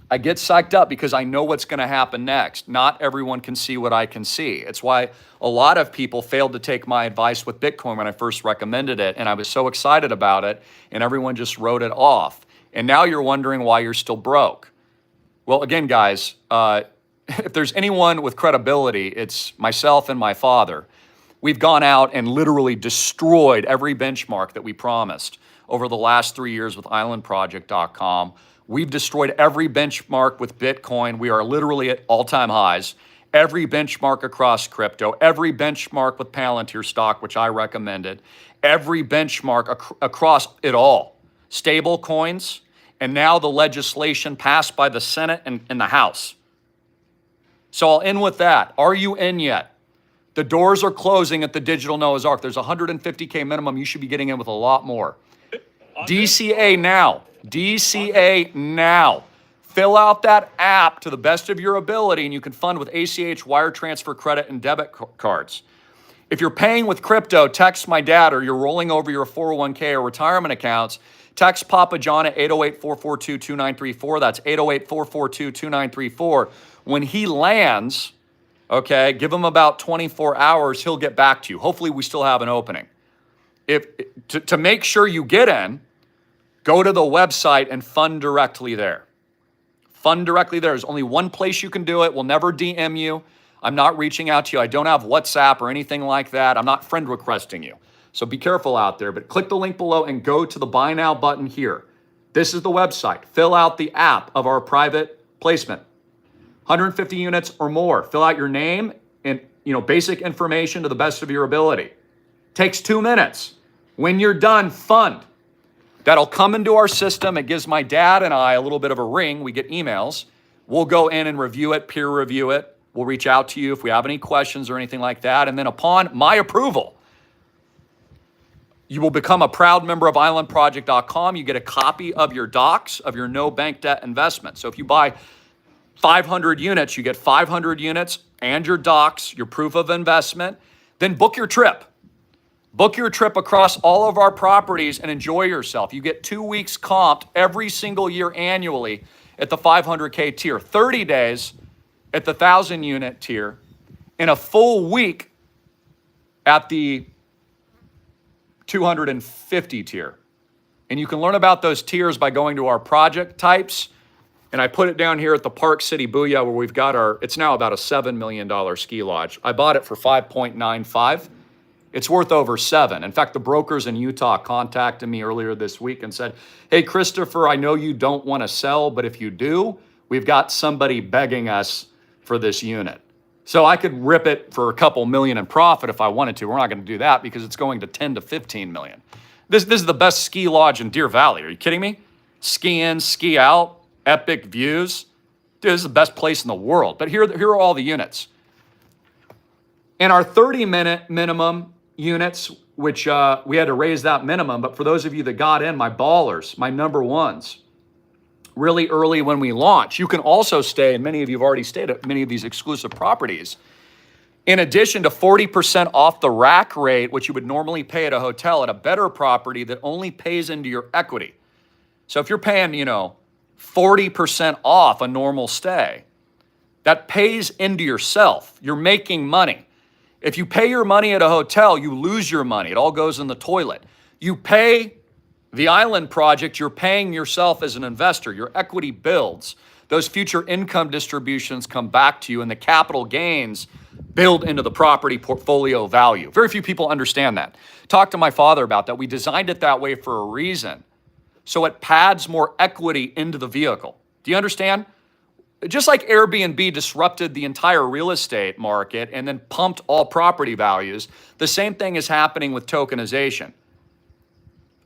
Because I know what's going to happen next. Not everyone can see what I can see. It's why a lot of people failed to take my advice with Bitcoin when I first recommended it, and I was so excited about it, and everyone just wrote it off. And now you're wondering why you're still broke. Well, again, guys, if there's anyone with credibility, it's myself and my father. We've gone out and literally destroyed every benchmark that we promised over the last 3 years with islandproject.com. We've destroyed every benchmark with Bitcoin. We are literally at all-time highs. Every benchmark across crypto, every benchmark with Palantir stock, which I recommended, every benchmark across it all. Stable coins, and now the legislation passed by the Senate and the House. So I'll end with that. Are you in yet? The doors are closing at the Digital Noah's Ark. There's 150K minimum. You should be getting in with a lot more. DCA now. DCA now. Fill out that app to the best of your ability, and you can fund with ACH, wire transfer, credit, and debit cards. If you're paying with crypto, text my dad, or you're rolling over your 401k or retirement accounts, text Papa John at 808-442-2934. That's 808-442-2934. When he lands, okay, give him about 24 hours, he'll get back to you. Hopefully we still have an opening. To make sure you get in, go to the website and fund directly there. Fund directly there. There's only one place you can do it. We'll never DM you. I'm not reaching out to you. I don't have WhatsApp or anything like that. I'm not friend requesting you. So be careful out there. But click the link below and go to the Buy Now button here. This is the website. Fill out the app of our private placement. 150 units or more. Fill out your name and basic information to the best of your ability. Takes 2 minutes. When you're done, fund. That'll come into our system. It gives my dad and I a little bit of a ring. We get emails. We'll go in and review it, peer review it. We'll reach out to you if we have any questions or anything like that. And then upon my approval, You will become a proud member of islandproject.com. You get a copy of your docs of your no bank debt investment. So if you buy 500 units, you get 500 units and your docs, your proof of investment. Then book your trip. Book your trip across all of our properties and enjoy yourself. You get 2 weeks comped every single year annually at the 500K tier, 30 days at the 1,000 unit tier, and a full week at the 250 tier. And you can learn about those tiers by going to our project types. And I put it down here at the Park City Booyah where we've got it's now about a $7 million ski lodge. I bought it for 5.95. It's worth over 7. In fact, the brokers in Utah contacted me earlier this week and said, hey, Christopher, I know you don't want to sell, but if you do, we've got somebody begging us for this unit. So I could rip it for a couple million in profit if I wanted to. We're not going to do that because it's going to 10 to 15 million. This is the best ski lodge in Deer Valley. Are you kidding me? Ski in, ski out. Epic views. Dude, this is the best place in the world. But here are all the units. And our 30-minute minimum units, which we had to raise that minimum, but for those of you that got in, my ballers, my number ones, really early when we launch, you can also stay, and many of you have already stayed at many of these exclusive properties, in addition to 40% off the rack rate, which you would normally pay at a hotel, at a better property that only pays into your equity. So if you're paying, 40% off a normal stay, that pays into yourself. You're making money. If you pay your money at a hotel, you lose your money. It all goes in the toilet. You pay the Island Project, you're paying yourself as an investor. Your equity builds. Those future income distributions come back to you, and the capital gains build into the property portfolio value. Very few people understand that. Talk to my father about that. We designed it that way for a reason. So it pads more equity into the vehicle. Do you understand? Just like Airbnb disrupted the entire real estate market and then pumped all property values, the same thing is happening with tokenization.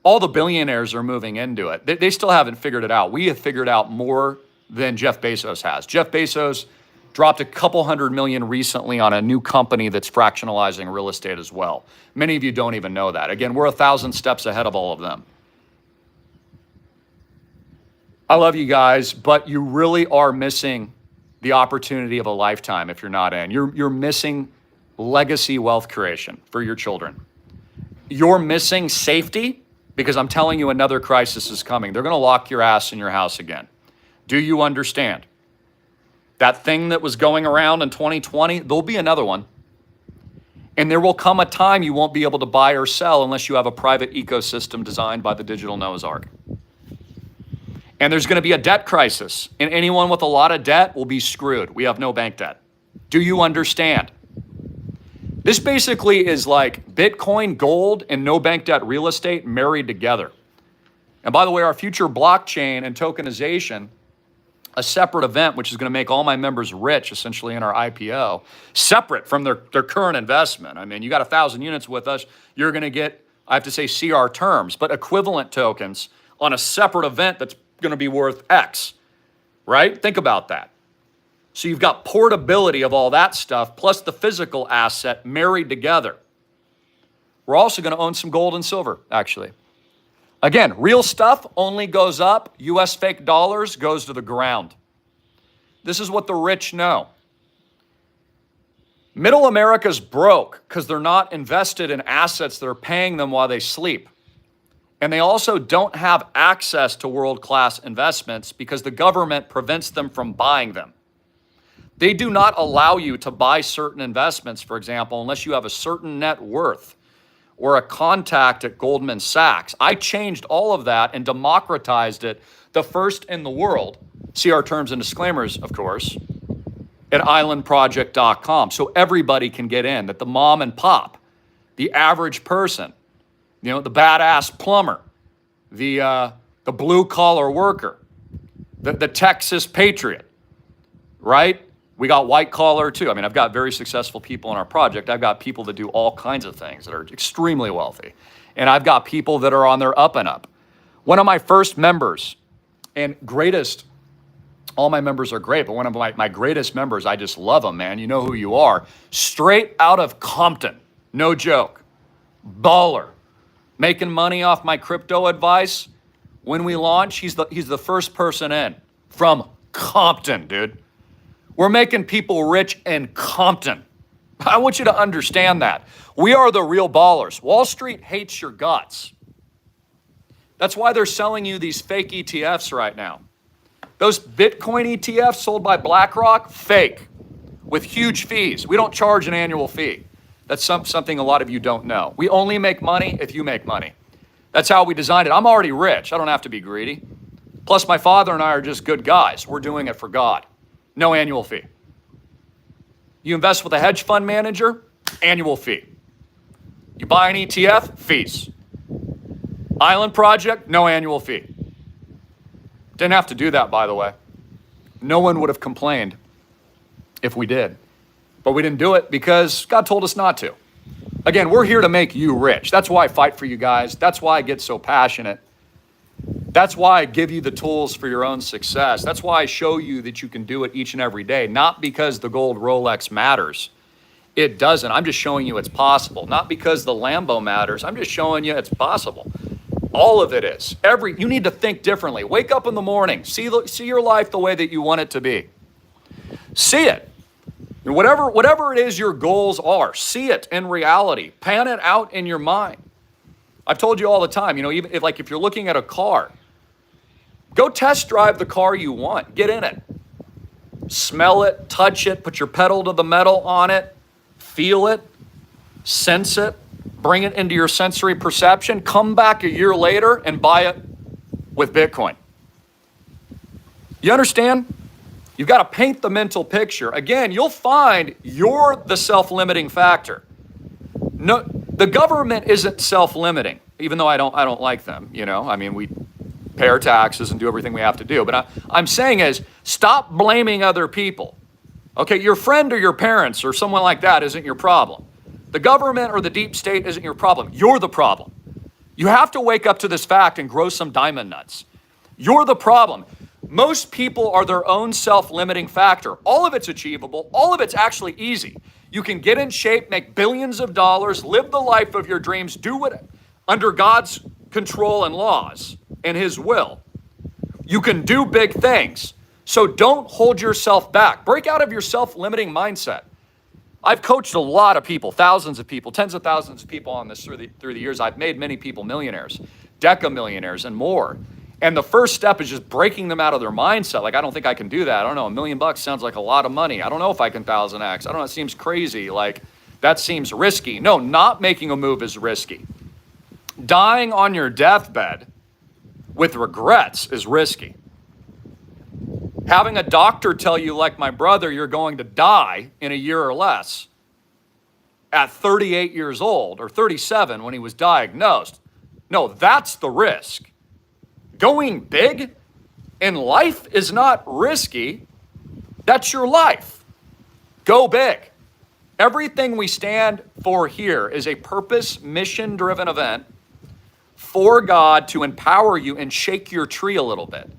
All the billionaires are moving into it. They still haven't figured it out. We have figured out more than Jeff Bezos has. Jeff Bezos dropped a couple $100 million recently on a new company that's fractionalizing real estate as well. Many of you don't even know that. Again, we're 1,000 steps ahead of all of them. I love you guys, but you really are missing the opportunity of a lifetime if you're not in. You're missing legacy wealth creation for your children. You're missing safety because I'm telling you another crisis is coming. They're going to lock your ass in your house again. Do you understand? That thing that was going around in 2020, there'll be another one. And there will come a time you won't be able to buy or sell unless you have a private ecosystem designed by the digital Noah's Ark. And there's going to be a debt crisis, and anyone with a lot of debt will be screwed. We have no bank debt. Do you understand? This basically is like Bitcoin, gold, and no bank debt real estate married together. And by the way, our future blockchain and tokenization, a separate event, which is going to make all my members rich, essentially in our IPO, separate from their current investment. I mean, you got 1,000 units with us, you're going to get, I have to say CR terms, but equivalent tokens on a separate event that's going to be worth X, right? Think about that. So you've got portability of all that stuff plus the physical asset married together. We're also going to own some gold and silver, actually. Again, real stuff only goes up. US fake dollars goes to the ground. This is what the rich know. Middle America's broke because they're not invested in assets that are paying them while they sleep. And they also don't have access to world-class investments because the government prevents them from buying them. They do not allow you to buy certain investments, for example, unless you have a certain net worth or a contact at Goldman Sachs. I changed all of that and democratized it, the first in the world. See our terms and disclaimers, of course, at islandproject.com. So everybody can get in, that the mom and pop, the average person, the badass plumber, the blue collar worker, the Texas patriot, right? We got white collar too. I mean, I've got very successful people in our project. I've got people that do all kinds of things that are extremely wealthy. And I've got people that are on their up and up. One of my first members and greatest, all my members are great, but one of my greatest members, I just love them, man. You know who you are. Straight out of Compton. No joke. Baller. making money off my crypto advice. When we launch, he's the first person in from Compton, dude. We're making people rich in Compton. I want you to understand that. We are the real ballers. Wall Street hates your guts. That's why they're selling you these fake ETFs right now. Those Bitcoin ETFs sold by BlackRock, fake, with huge fees. We don't charge an annual fee. That's something a lot of you don't know. We only make money if you make money. That's how we designed it. I'm already rich. I don't have to be greedy. Plus, my father and I are just good guys. We're doing it for God. No annual fee. You invest with a hedge fund manager, annual fee. You buy an ETF, fees. Island project, no annual fee. Didn't have to do that, by the way. No one would have complained if we did. But we didn't do it because God told us not to. Again, we're here to make you rich. That's why I fight for you guys. That's why I get so passionate. That's why I give you the tools for your own success. That's why I show you that you can do it each and every day. Not because the gold Rolex matters. It doesn't. I'm just showing you it's possible. Not because the Lambo matters. I'm just showing you it's possible. All of it is. You need to think differently. Wake up in the morning. See your life the way that you want it to be. See it. Whatever it is your goals are, see it in reality. Pan it out in your mind. I've told you all the time, even if you're looking at a car, go test drive the car you want. Get in it. Smell it, touch it, put your pedal to the metal on it, feel it, sense it, bring it into your sensory perception, come back a year later and buy it with Bitcoin. You understand? You've got to paint the mental picture. Again, you'll find you're the self-limiting factor. No, the government isn't self-limiting, even though I don't like them. We pay our taxes and do everything we have to do. But I'm saying is, stop blaming other people. Okay, your friend or your parents or someone like that isn't your problem. The government or the deep state isn't your problem. You're the problem. You have to wake up to this fact and grow some diamond nuts. You're the problem. Most people are their own self-limiting factor. All of it's achievable. All of it's actually easy. You can get in shape, make billions of dollars, live the life of your dreams, do it under God's control and laws and His will. You can do big things. So don't hold yourself back. Break out of your self-limiting mindset. I've coached a lot of people, thousands of people, tens of thousands of people on this through the years. I've made many people millionaires, deca-millionaires and more. And the first step is just breaking them out of their mindset. Like, I don't think I can do that. I don't know. $1 million sounds like a lot of money. I don't know if I can 1,000x. I don't know. It seems crazy. Like, that seems risky. No, not making a move is risky. Dying on your deathbed with regrets is risky. Having a doctor tell you, like my brother, you're going to die in a year or less at 38 years old or 37 when he was diagnosed. No, that's the risk. Going big in life is not risky. That's your life. Go big. Everything we stand for here is a purpose, mission-driven event for God to empower you and shake your tree a little bit.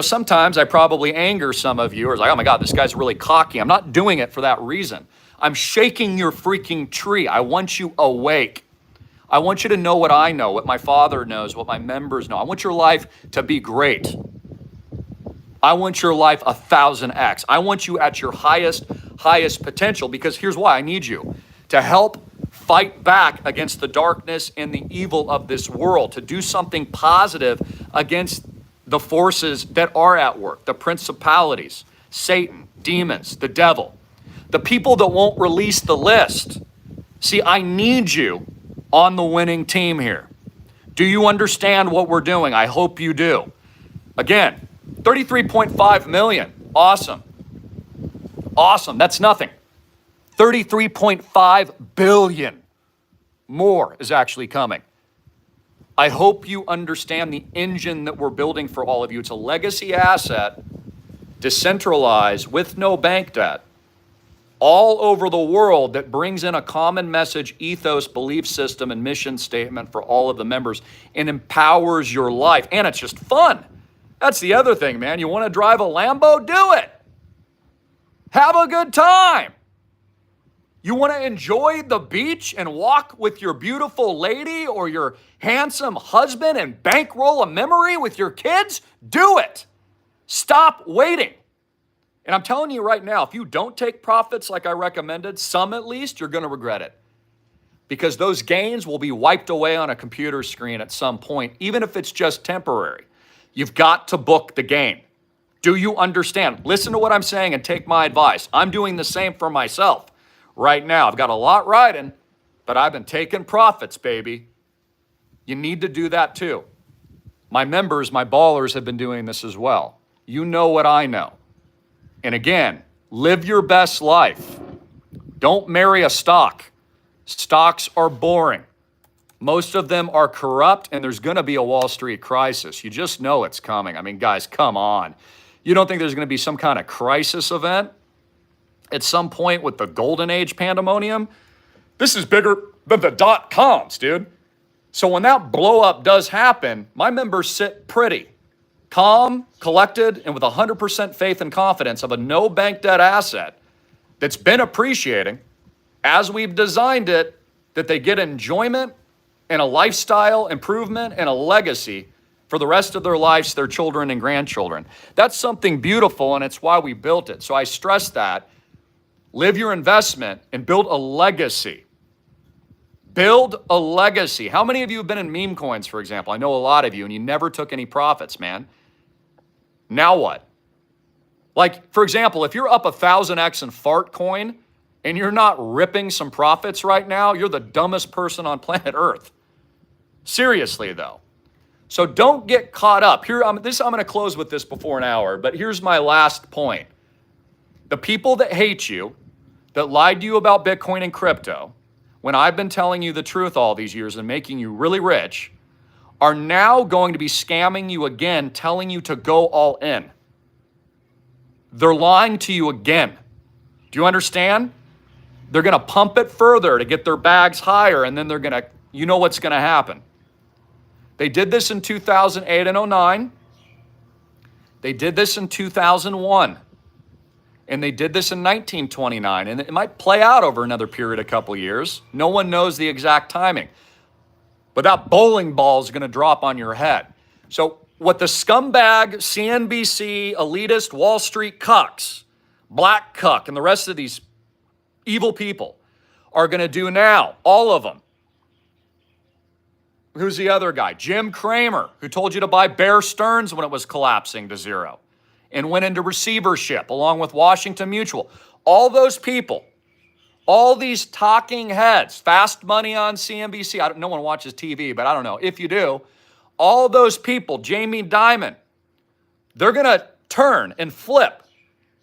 Sometimes I probably anger some of you, or it's like, oh my God, this guy's really cocky. I'm not doing it for that reason. I'm shaking your freaking tree. I want you awake. I want you to know what I know, what my father knows, what my members know. I want your life to be great. I want your life 1,000x. I want you at your highest potential, because here's why I need you. To help fight back against the darkness and the evil of this world, to do something positive against the forces that are at work, the principalities, Satan, demons, the devil, the people that won't release the list. See, I need you on the winning team here. Do you understand what we're doing? I hope you do. Again, 33.5 million. Awesome. Awesome. That's nothing. 33.5 billion more is actually coming. I hope you understand the engine that we're building for all of you. It's a legacy asset, decentralized, with no bank debt, all over the world, that brings in a common message, ethos, belief system, and mission statement for all of the members and empowers your life. And it's just fun. That's the other thing, man. You want to drive a Lambo? Do it. Have a good time. You want to enjoy the beach and walk with your beautiful lady or your handsome husband and bankroll a memory with your kids? Do it. Stop waiting. And I'm telling you right now, if you don't take profits like I recommended, some at least, you're going to regret it. Because those gains will be wiped away on a computer screen at some point, even if it's just temporary. You've got to book the gain. Do you understand? Listen to what I'm saying and take my advice. I'm doing the same for myself right now. I've got a lot riding, but I've been taking profits, baby. You need to do that too. My members, my ballers have been doing this as well. You know what I know. And again, live your best life. Don't marry a stock. Stocks are boring. Most of them are corrupt, and there's going to be a Wall Street crisis. You just know it's coming. I mean, guys, come on. You don't think there's going to be some kind of crisis event at some point with the golden age pandemonium? This is bigger than the .coms, dude. So when that blow up does happen, my members sit pretty, calm, collected, and with 100% faith and confidence of a no bank debt asset that's been appreciating as we've designed it, that they get enjoyment and a lifestyle improvement and a legacy for the rest of their lives, their children and grandchildren. That's something beautiful, and it's why we built it. So I stress that. Live your investment and build a legacy. Build a legacy. How many of you have been in meme coins, for example? I know a lot of you, and you never took any profits, man. Now what? Like, for example, if you're up 1,000x in fart coin, and you're not ripping some profits right now, you're the dumbest person on planet Earth. Seriously, though. So don't get caught up. I'm going to close with this before an hour, but here's my last point. The people that hate you, that lied to you about Bitcoin and crypto, when I've been telling you the truth all these years and making you really rich, are now going to be scamming you again, telling you to go all in. They're lying to you again. Do you understand? They're going to pump it further to get their bags higher, and then they're going to, you know what's going to happen. They did this in 2008 and 09. They did this in 2001. And they did this in 1929. And it might play out over another period, a couple years. No one knows the exact timing. But that bowling ball is going to drop on your head. So what the scumbag, CNBC, elitist, Wall Street cucks, Black Cuck, and the rest of these evil people are going to do now, all of them. Who's the other guy? Jim Cramer, who told you to buy Bear Stearns when it was collapsing to zero and went into receivership along with Washington Mutual. All those people, all these talking heads, Fast Money on CNBC. No one watches TV, but I don't know. If you do, all those people, Jamie Dimon, they're going to turn and flip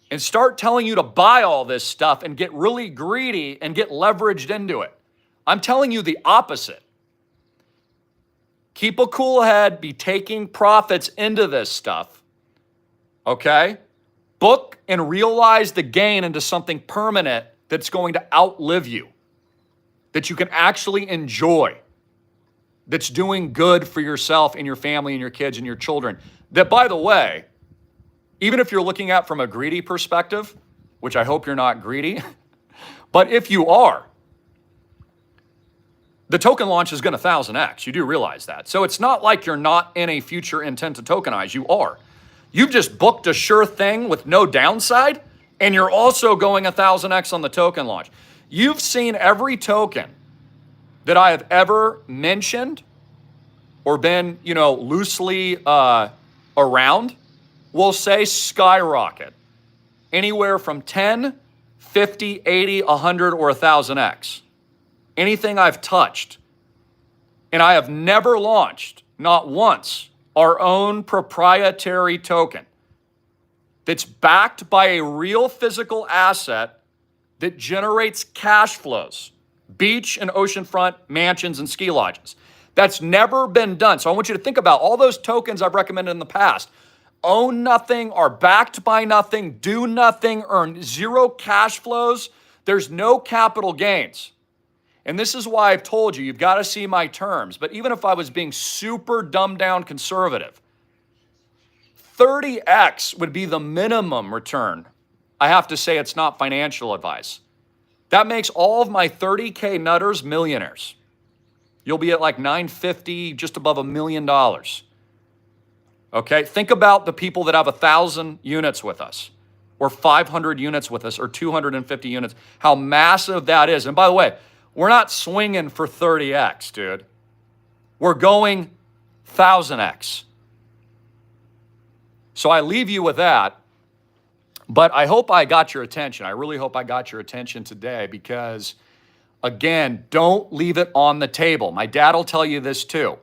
and start telling you to buy all this stuff and get really greedy and get leveraged into it. I'm telling you the opposite. Keep a cool head, be taking profits into this stuff, okay? Book and realize the gain into something permanent that's going to outlive you, that you can actually enjoy, that's doing good for yourself and your family and your kids and your children. That, by the way, even if you're looking at from a greedy perspective, which I hope you're not greedy, but if you are, the token launch is going to 1,000x. You do realize that. So it's not like you're not in a future intent to tokenize. You are. You've just booked a sure thing with no downside, and you're also going 1,000x on the token launch. You've seen every token that I have ever mentioned or been, loosely around will say skyrocket anywhere from 10, 50, 80, 100, or 1,000x. Anything I've touched. And I have never launched, not once, our own proprietary token that's backed by a real physical asset that generates cash flows, beach and oceanfront mansions and ski lodges. That's never been done. So I want you to think about all those tokens I've recommended in the past. Own nothing, are backed by nothing, do nothing, earn zero cash flows. There's no capital gains. And this is why I've told you, you've got to see my terms. But even if I was being super dumbed down conservative, 30x would be the minimum return. I have to say it's not financial advice. That makes all of my 30K nutters millionaires. You'll be at like 950, just above $1 million. Okay, think about the people that have 1,000 units with us, or 500 units with us, or 250 units, how massive that is. And by the way, we're not swinging for 30X, dude. We're going 1,000X. So I leave you with that, but I hope I got your attention. I really hope I got your attention today because, again, don't leave it on the table. My dad will tell you this too.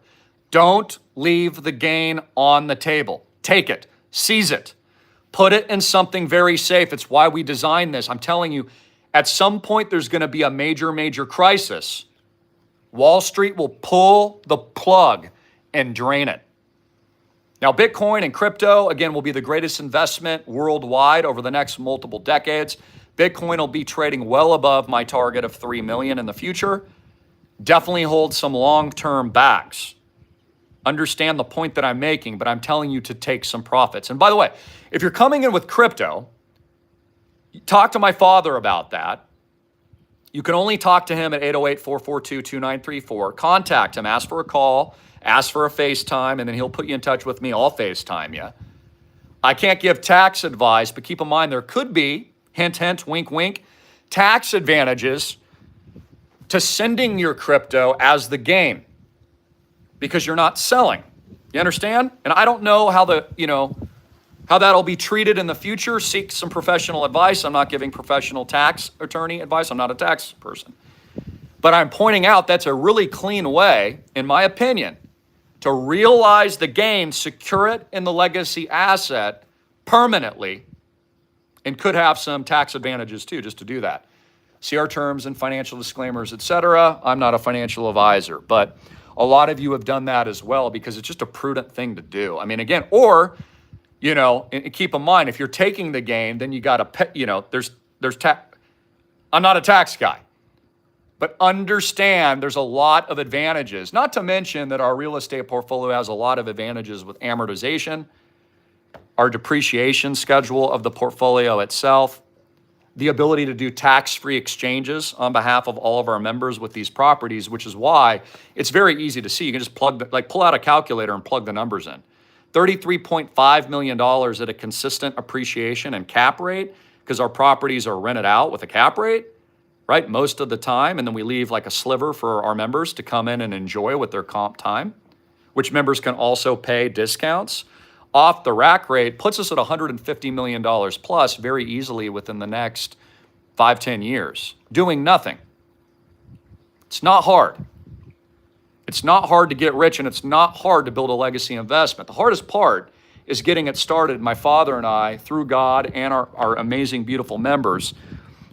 Don't leave the gain on the table. Take it, seize it, put it in something very safe. It's why we designed this. I'm telling you, at some point there's going to be a major, major crisis. Wall Street will pull the plug and drain it. Now, Bitcoin and crypto, again, will be the greatest investment worldwide over the next multiple decades. Bitcoin will be trading well above my target of 3 million in the future. Definitely hold some long-term backs. Understand the point that I'm making, but I'm telling you to take some profits. And by the way, if you're coming in with crypto, talk to my father about that. You can only talk to him at 808-442-2934. Contact him, ask for a call, ask for a FaceTime, and then he'll put you in touch with me. I'll FaceTime you. I can't give tax advice, but keep in mind there could be, hint, hint, wink, wink, tax advantages to sending your crypto as the gain because you're not selling. You understand? And I don't know how how that'll be treated in the future. Seek some professional advice. I'm not giving professional tax attorney advice. I'm not a tax person. But I'm pointing out that's a really clean way, in my opinion, to realize the gain, secure it in the legacy asset permanently, and could have some tax advantages too, just to do that. See our terms and financial disclaimers, etc. I'm not a financial advisor, but a lot of you have done that as well because it's just a prudent thing to do. I mean, again, or, and keep in mind, if you're taking the gain, then you got to pay, there's tax. I'm not a tax guy. But understand there's a lot of advantages, not to mention that our real estate portfolio has a lot of advantages with amortization, our depreciation schedule of the portfolio itself, the ability to do tax-free exchanges on behalf of all of our members with these properties, which is why it's very easy to see. You can just pull out a calculator and plug the numbers in. $33.5 million at a consistent appreciation and cap rate because our properties are rented out with a cap rate, right, most of the time, and then we leave like a sliver for our members to come in and enjoy with their comp time, which members can also pay discounts. Off the rack rate puts us at $150 million plus very easily within the next 5-10 years, doing nothing. It's not hard. It's not hard to get rich, and it's not hard to build a legacy investment. The hardest part is getting it started. My father and I, through God and our amazing, beautiful members,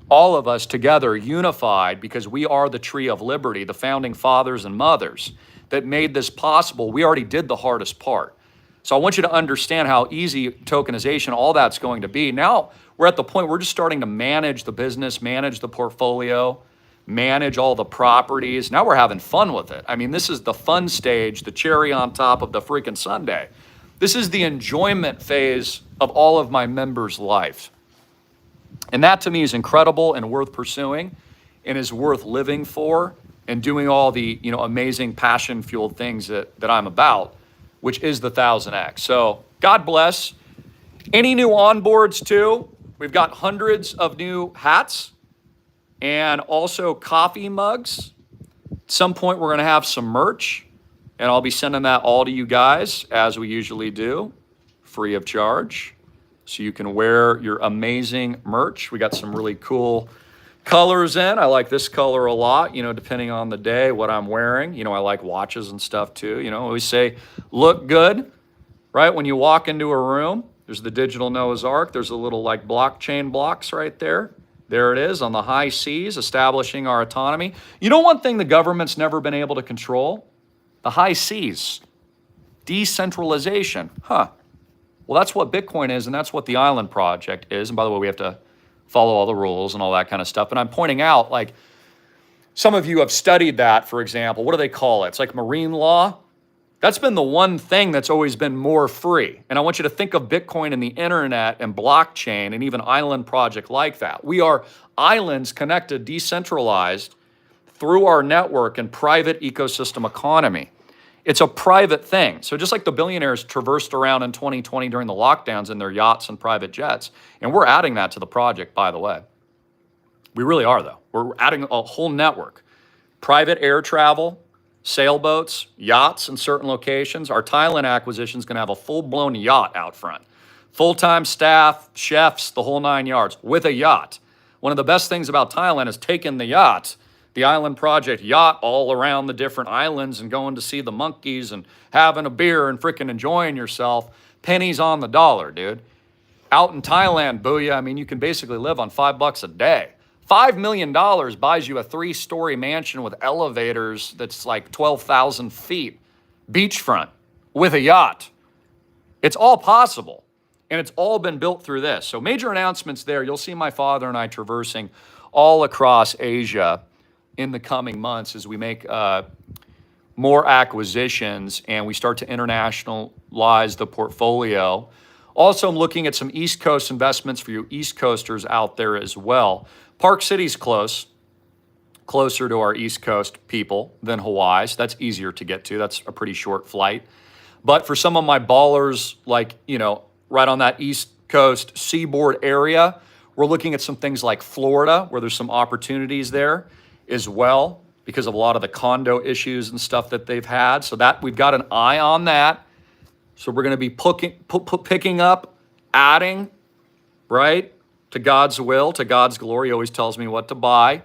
all of us together, unified, because we are the tree of liberty, the founding fathers and mothers that made this possible. We already did the hardest part. So I want you to understand how easy tokenization, all that's going to be. Now we're at the point we're just starting to manage the business, manage the portfolio, manage all the properties. Now we're having fun with it. I mean, this is the fun stage, the cherry on top of the freaking sundae. This is the enjoyment phase of all of my members' life. And that to me is incredible and worth pursuing and is worth living for and doing all the amazing passion-fueled things that I'm about, which is the 1000X. So God bless. Any new onboards too? We've got hundreds of new hats and also coffee mugs. At some point we're gonna have some merch and I'll be sending that all to you guys as we usually do, free of charge. So you can wear your amazing merch. We got some really cool colors in. I like this color a lot, depending on the day, what I'm wearing. I like watches and stuff too. I always say, look good, right? When you walk into a room, there's the digital Noah's Ark. There's a little like blockchain blocks right there. There it is on the high seas, establishing our autonomy. One thing the government's never been able to control? The high seas. Decentralization. Well, that's what Bitcoin is, and that's what the Island Project is. And by the way, we have to follow all the rules and all that kind of stuff. And I'm pointing out, some of you have studied that, for example. What do they call it? It's like marine law. That's been the one thing that's always been more free. And I want you to think of Bitcoin and the internet and blockchain and even island project like that. We are islands connected, decentralized through our network and private ecosystem economy. It's a private thing. So just like the billionaires traversed around in 2020 during the lockdowns in their yachts and private jets, and we're adding that to the project, by the way. We really are, though. We're adding a whole network. Private air travel, sailboats, yachts in certain locations. Our Thailand acquisition is going to have a full-blown yacht out front. Full-time staff, chefs, the whole 9 yards with a yacht. One of the best things about Thailand is taking the yacht, the island project yacht, all around the different islands and going to see the monkeys and having a beer and freaking enjoying yourself. Pennies on the dollar, dude. Out in Thailand, booyah, I mean, you can basically live on $5 a day. $5 million buys you a 3-story mansion with elevators that's like 12,000 feet, beachfront, with a yacht. It's all possible, and it's all been built through this. So major announcements there. You'll see my father and I traversing all across Asia in the coming months as we make more acquisitions and we start to internationalize the portfolio. Also, I'm looking at some East Coast investments for you East Coasters out there as well. Park City's closer to our East Coast people than Hawaii, so that's easier to get to. That's a pretty short flight. But for some of my ballers, like, you know, right on that East Coast seaboard area, we're looking at some things like Florida, where there's some opportunities there as well because of a lot of the condo issues and stuff that they've had. So that we've got an eye on that. So we're going to be picking up, adding, right, to God's will, to God's glory. He always tells me what to buy.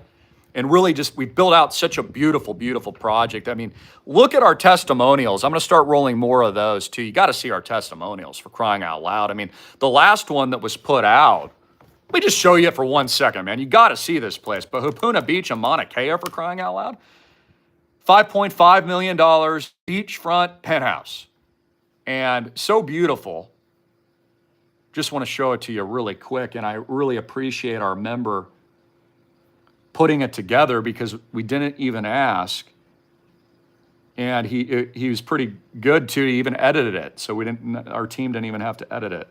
And really just, we built out such a beautiful, beautiful project. I mean, look at our testimonials. I'm going to start rolling more of those too. You got to see our testimonials, for crying out loud. I mean, the last one that was put out, let me just show you it for 1 second, man. You got to see this place. But Hapuna Beach in Mauna Kea, for crying out loud, $5.5 million beachfront penthouse. And so beautiful. Just want to show it to you really quick. And I really appreciate our member putting it together because we didn't even ask. And he was pretty good too. He even edited it. So our team didn't even have to edit it.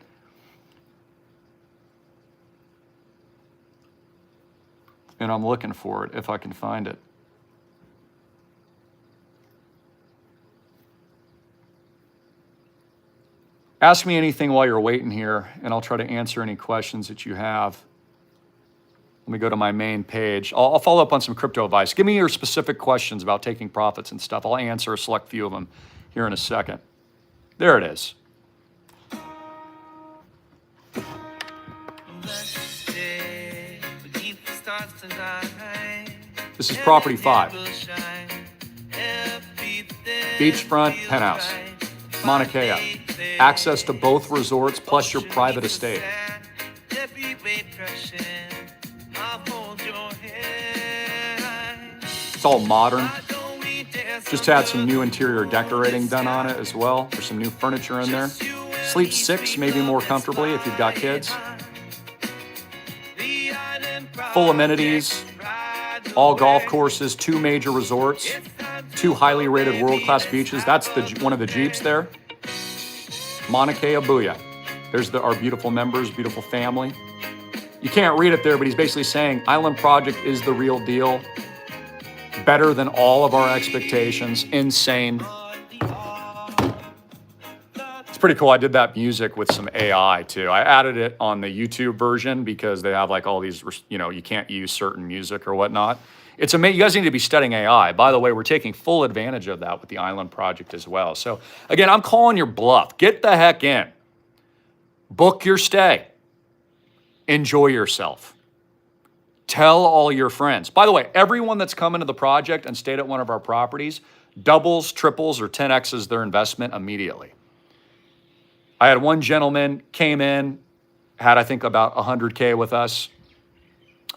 And I'm looking for it if I can find it. Ask me anything while you're waiting here, and I'll try to answer any questions that you have. Let me go to my main page. I'll follow up on some crypto advice. Give me your specific questions about taking profits and stuff. I'll answer a select few of them here in a second. There it is. This is property 5. Beachfront penthouse, Mauna Kea. Access to both resorts plus your private estate. It's all modern. Just had some new interior decorating done on it as well. There's some new furniture in there. Sleep 6, maybe more comfortably if you've got kids. Full amenities, all golf courses, 2 major resorts, 2 highly rated world-class beaches. That's one of the Jeeps there. Mauna Kea, booyah. There's our beautiful members, beautiful family. You can't read it there, but he's basically saying Island Project is the real deal. Better than all of our expectations. Insane. It's pretty cool. I did that music with some AI too. I added it on the YouTube version because they have like all these, you know, you can't use certain music or whatnot. It's amazing. You guys need to be studying AI. By the way, we're taking full advantage of that with the Island Project as well. So again, I'm calling your bluff. Get the heck in. Book your stay. Enjoy yourself. Tell all your friends. By the way, everyone that's come into the project and stayed at one of our properties doubles, triples, or 10x's their investment immediately. I had one gentleman came in, had I think about 100K with us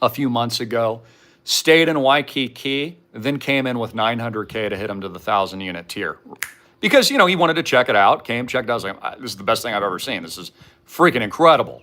a few months ago, stayed in Waikiki, then came in with 900K to hit him to the 1,000 unit tier. Because, you know, he wanted to check it out, came, checked it out. I was like, this is the best thing I've ever seen. This is freaking incredible.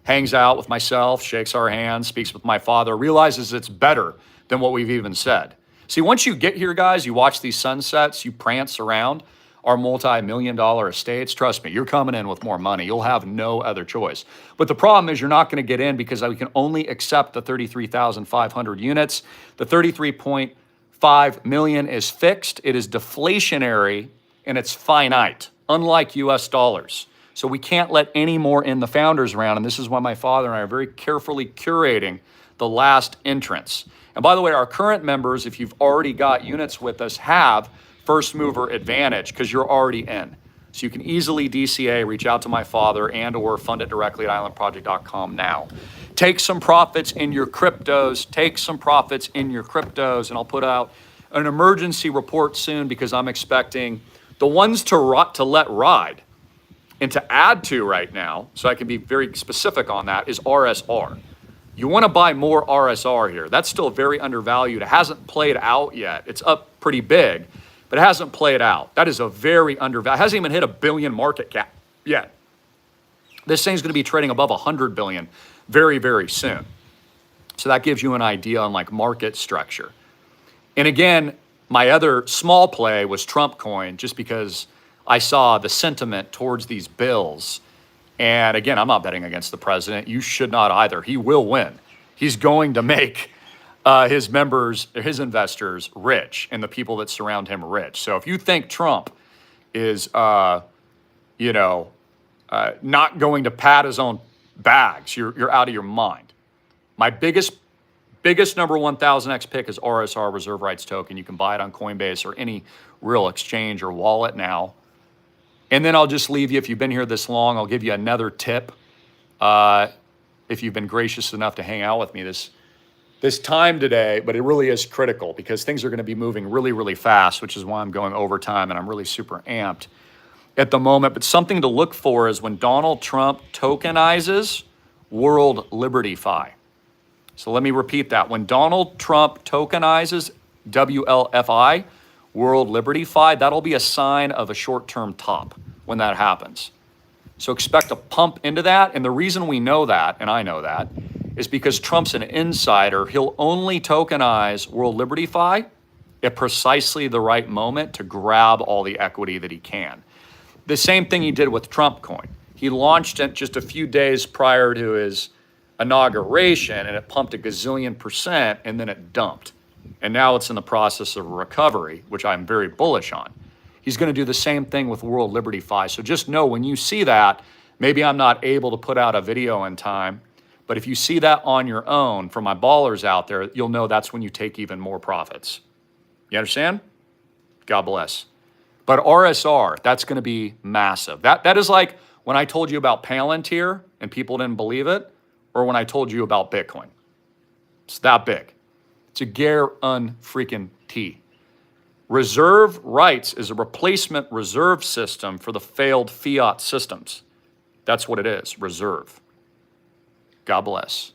Hangs out with myself, shakes our hands, speaks with my father, realizes it's better than what we've even said. See, once you get here, guys, you watch these sunsets, you prance around. our multi-million-dollar estates, trust me, you're coming in with more money. You'll have no other choice. But the problem is you're not going to get in because we can only accept the 33,500 units. The 33.5 million is fixed. It is deflationary and it's finite, unlike US dollars. So we can't let any more in the founders round. And this is why my father and I are very carefully curating the last entrants. And by the way, our current members, if you've already got units with us, have first mover advantage because you're already in. So you can easily DCA, reach out to my father, and or fund it directly at islandproject.com now. Take some profits in your cryptos. Take some profits in your cryptos. And I'll put out an emergency report soon because I'm expecting the ones to let ride and to add to right now, so I can be very specific on that, is RSR. You want to buy more RSR here. That's still very undervalued. It hasn't played out yet. It's up pretty big, but it hasn't played out. That is a very undervalued. It hasn't even hit $1 billion market cap yet. This thing's going to be trading above 100 billion very, very soon. So that gives you an idea on like market structure. And again, my other small play was Trump coin, just because I saw the sentiment towards these bills. And again, I'm not betting against the president. You should not either. He will win. He's going to make his members, his investors rich, and the people that surround him rich. So if you think Trump is, not going to pat his own bags, you're out of your mind. My biggest number 1000X pick is RSR, Reserve Rights Token. You can buy it on Coinbase or any real exchange or wallet now. And then I'll just leave you, if you've been here this long, I'll give you another tip. If you've been gracious enough to hang out with me this time today, but it really is critical because things are going to be moving really, really fast, which is why I'm going overtime and I'm really super amped at the moment. But something to look for is when Donald Trump tokenizes World Liberty Fi. So let me repeat that. When Donald Trump tokenizes WLFI, World Liberty Fi, that'll be a sign of a short-term top when that happens. So expect a pump into that. And the reason we know that, and I know that, is because Trump's an insider. He'll only tokenize World Liberty Fi at precisely the right moment to grab all the equity that he can. The same thing he did with Trump coin. He launched it just a few days prior to his inauguration, and it pumped a gazillion %, and then it dumped. And now it's in the process of recovery, which I'm very bullish on. He's going to do the same thing with World Liberty Fi. So just know when you see that, maybe I'm not able to put out a video in time, but if you see that on your own from my ballers out there, you'll know that's when you take even more profits. You understand? God bless. But RSR, that's going to be massive. That is like when I told you about Palantir and people didn't believe it, or when I told you about Bitcoin. It's that big. It's a guarantee. Reserve rights is a replacement reserve system for the failed fiat systems. That's what it is, reserve. God bless.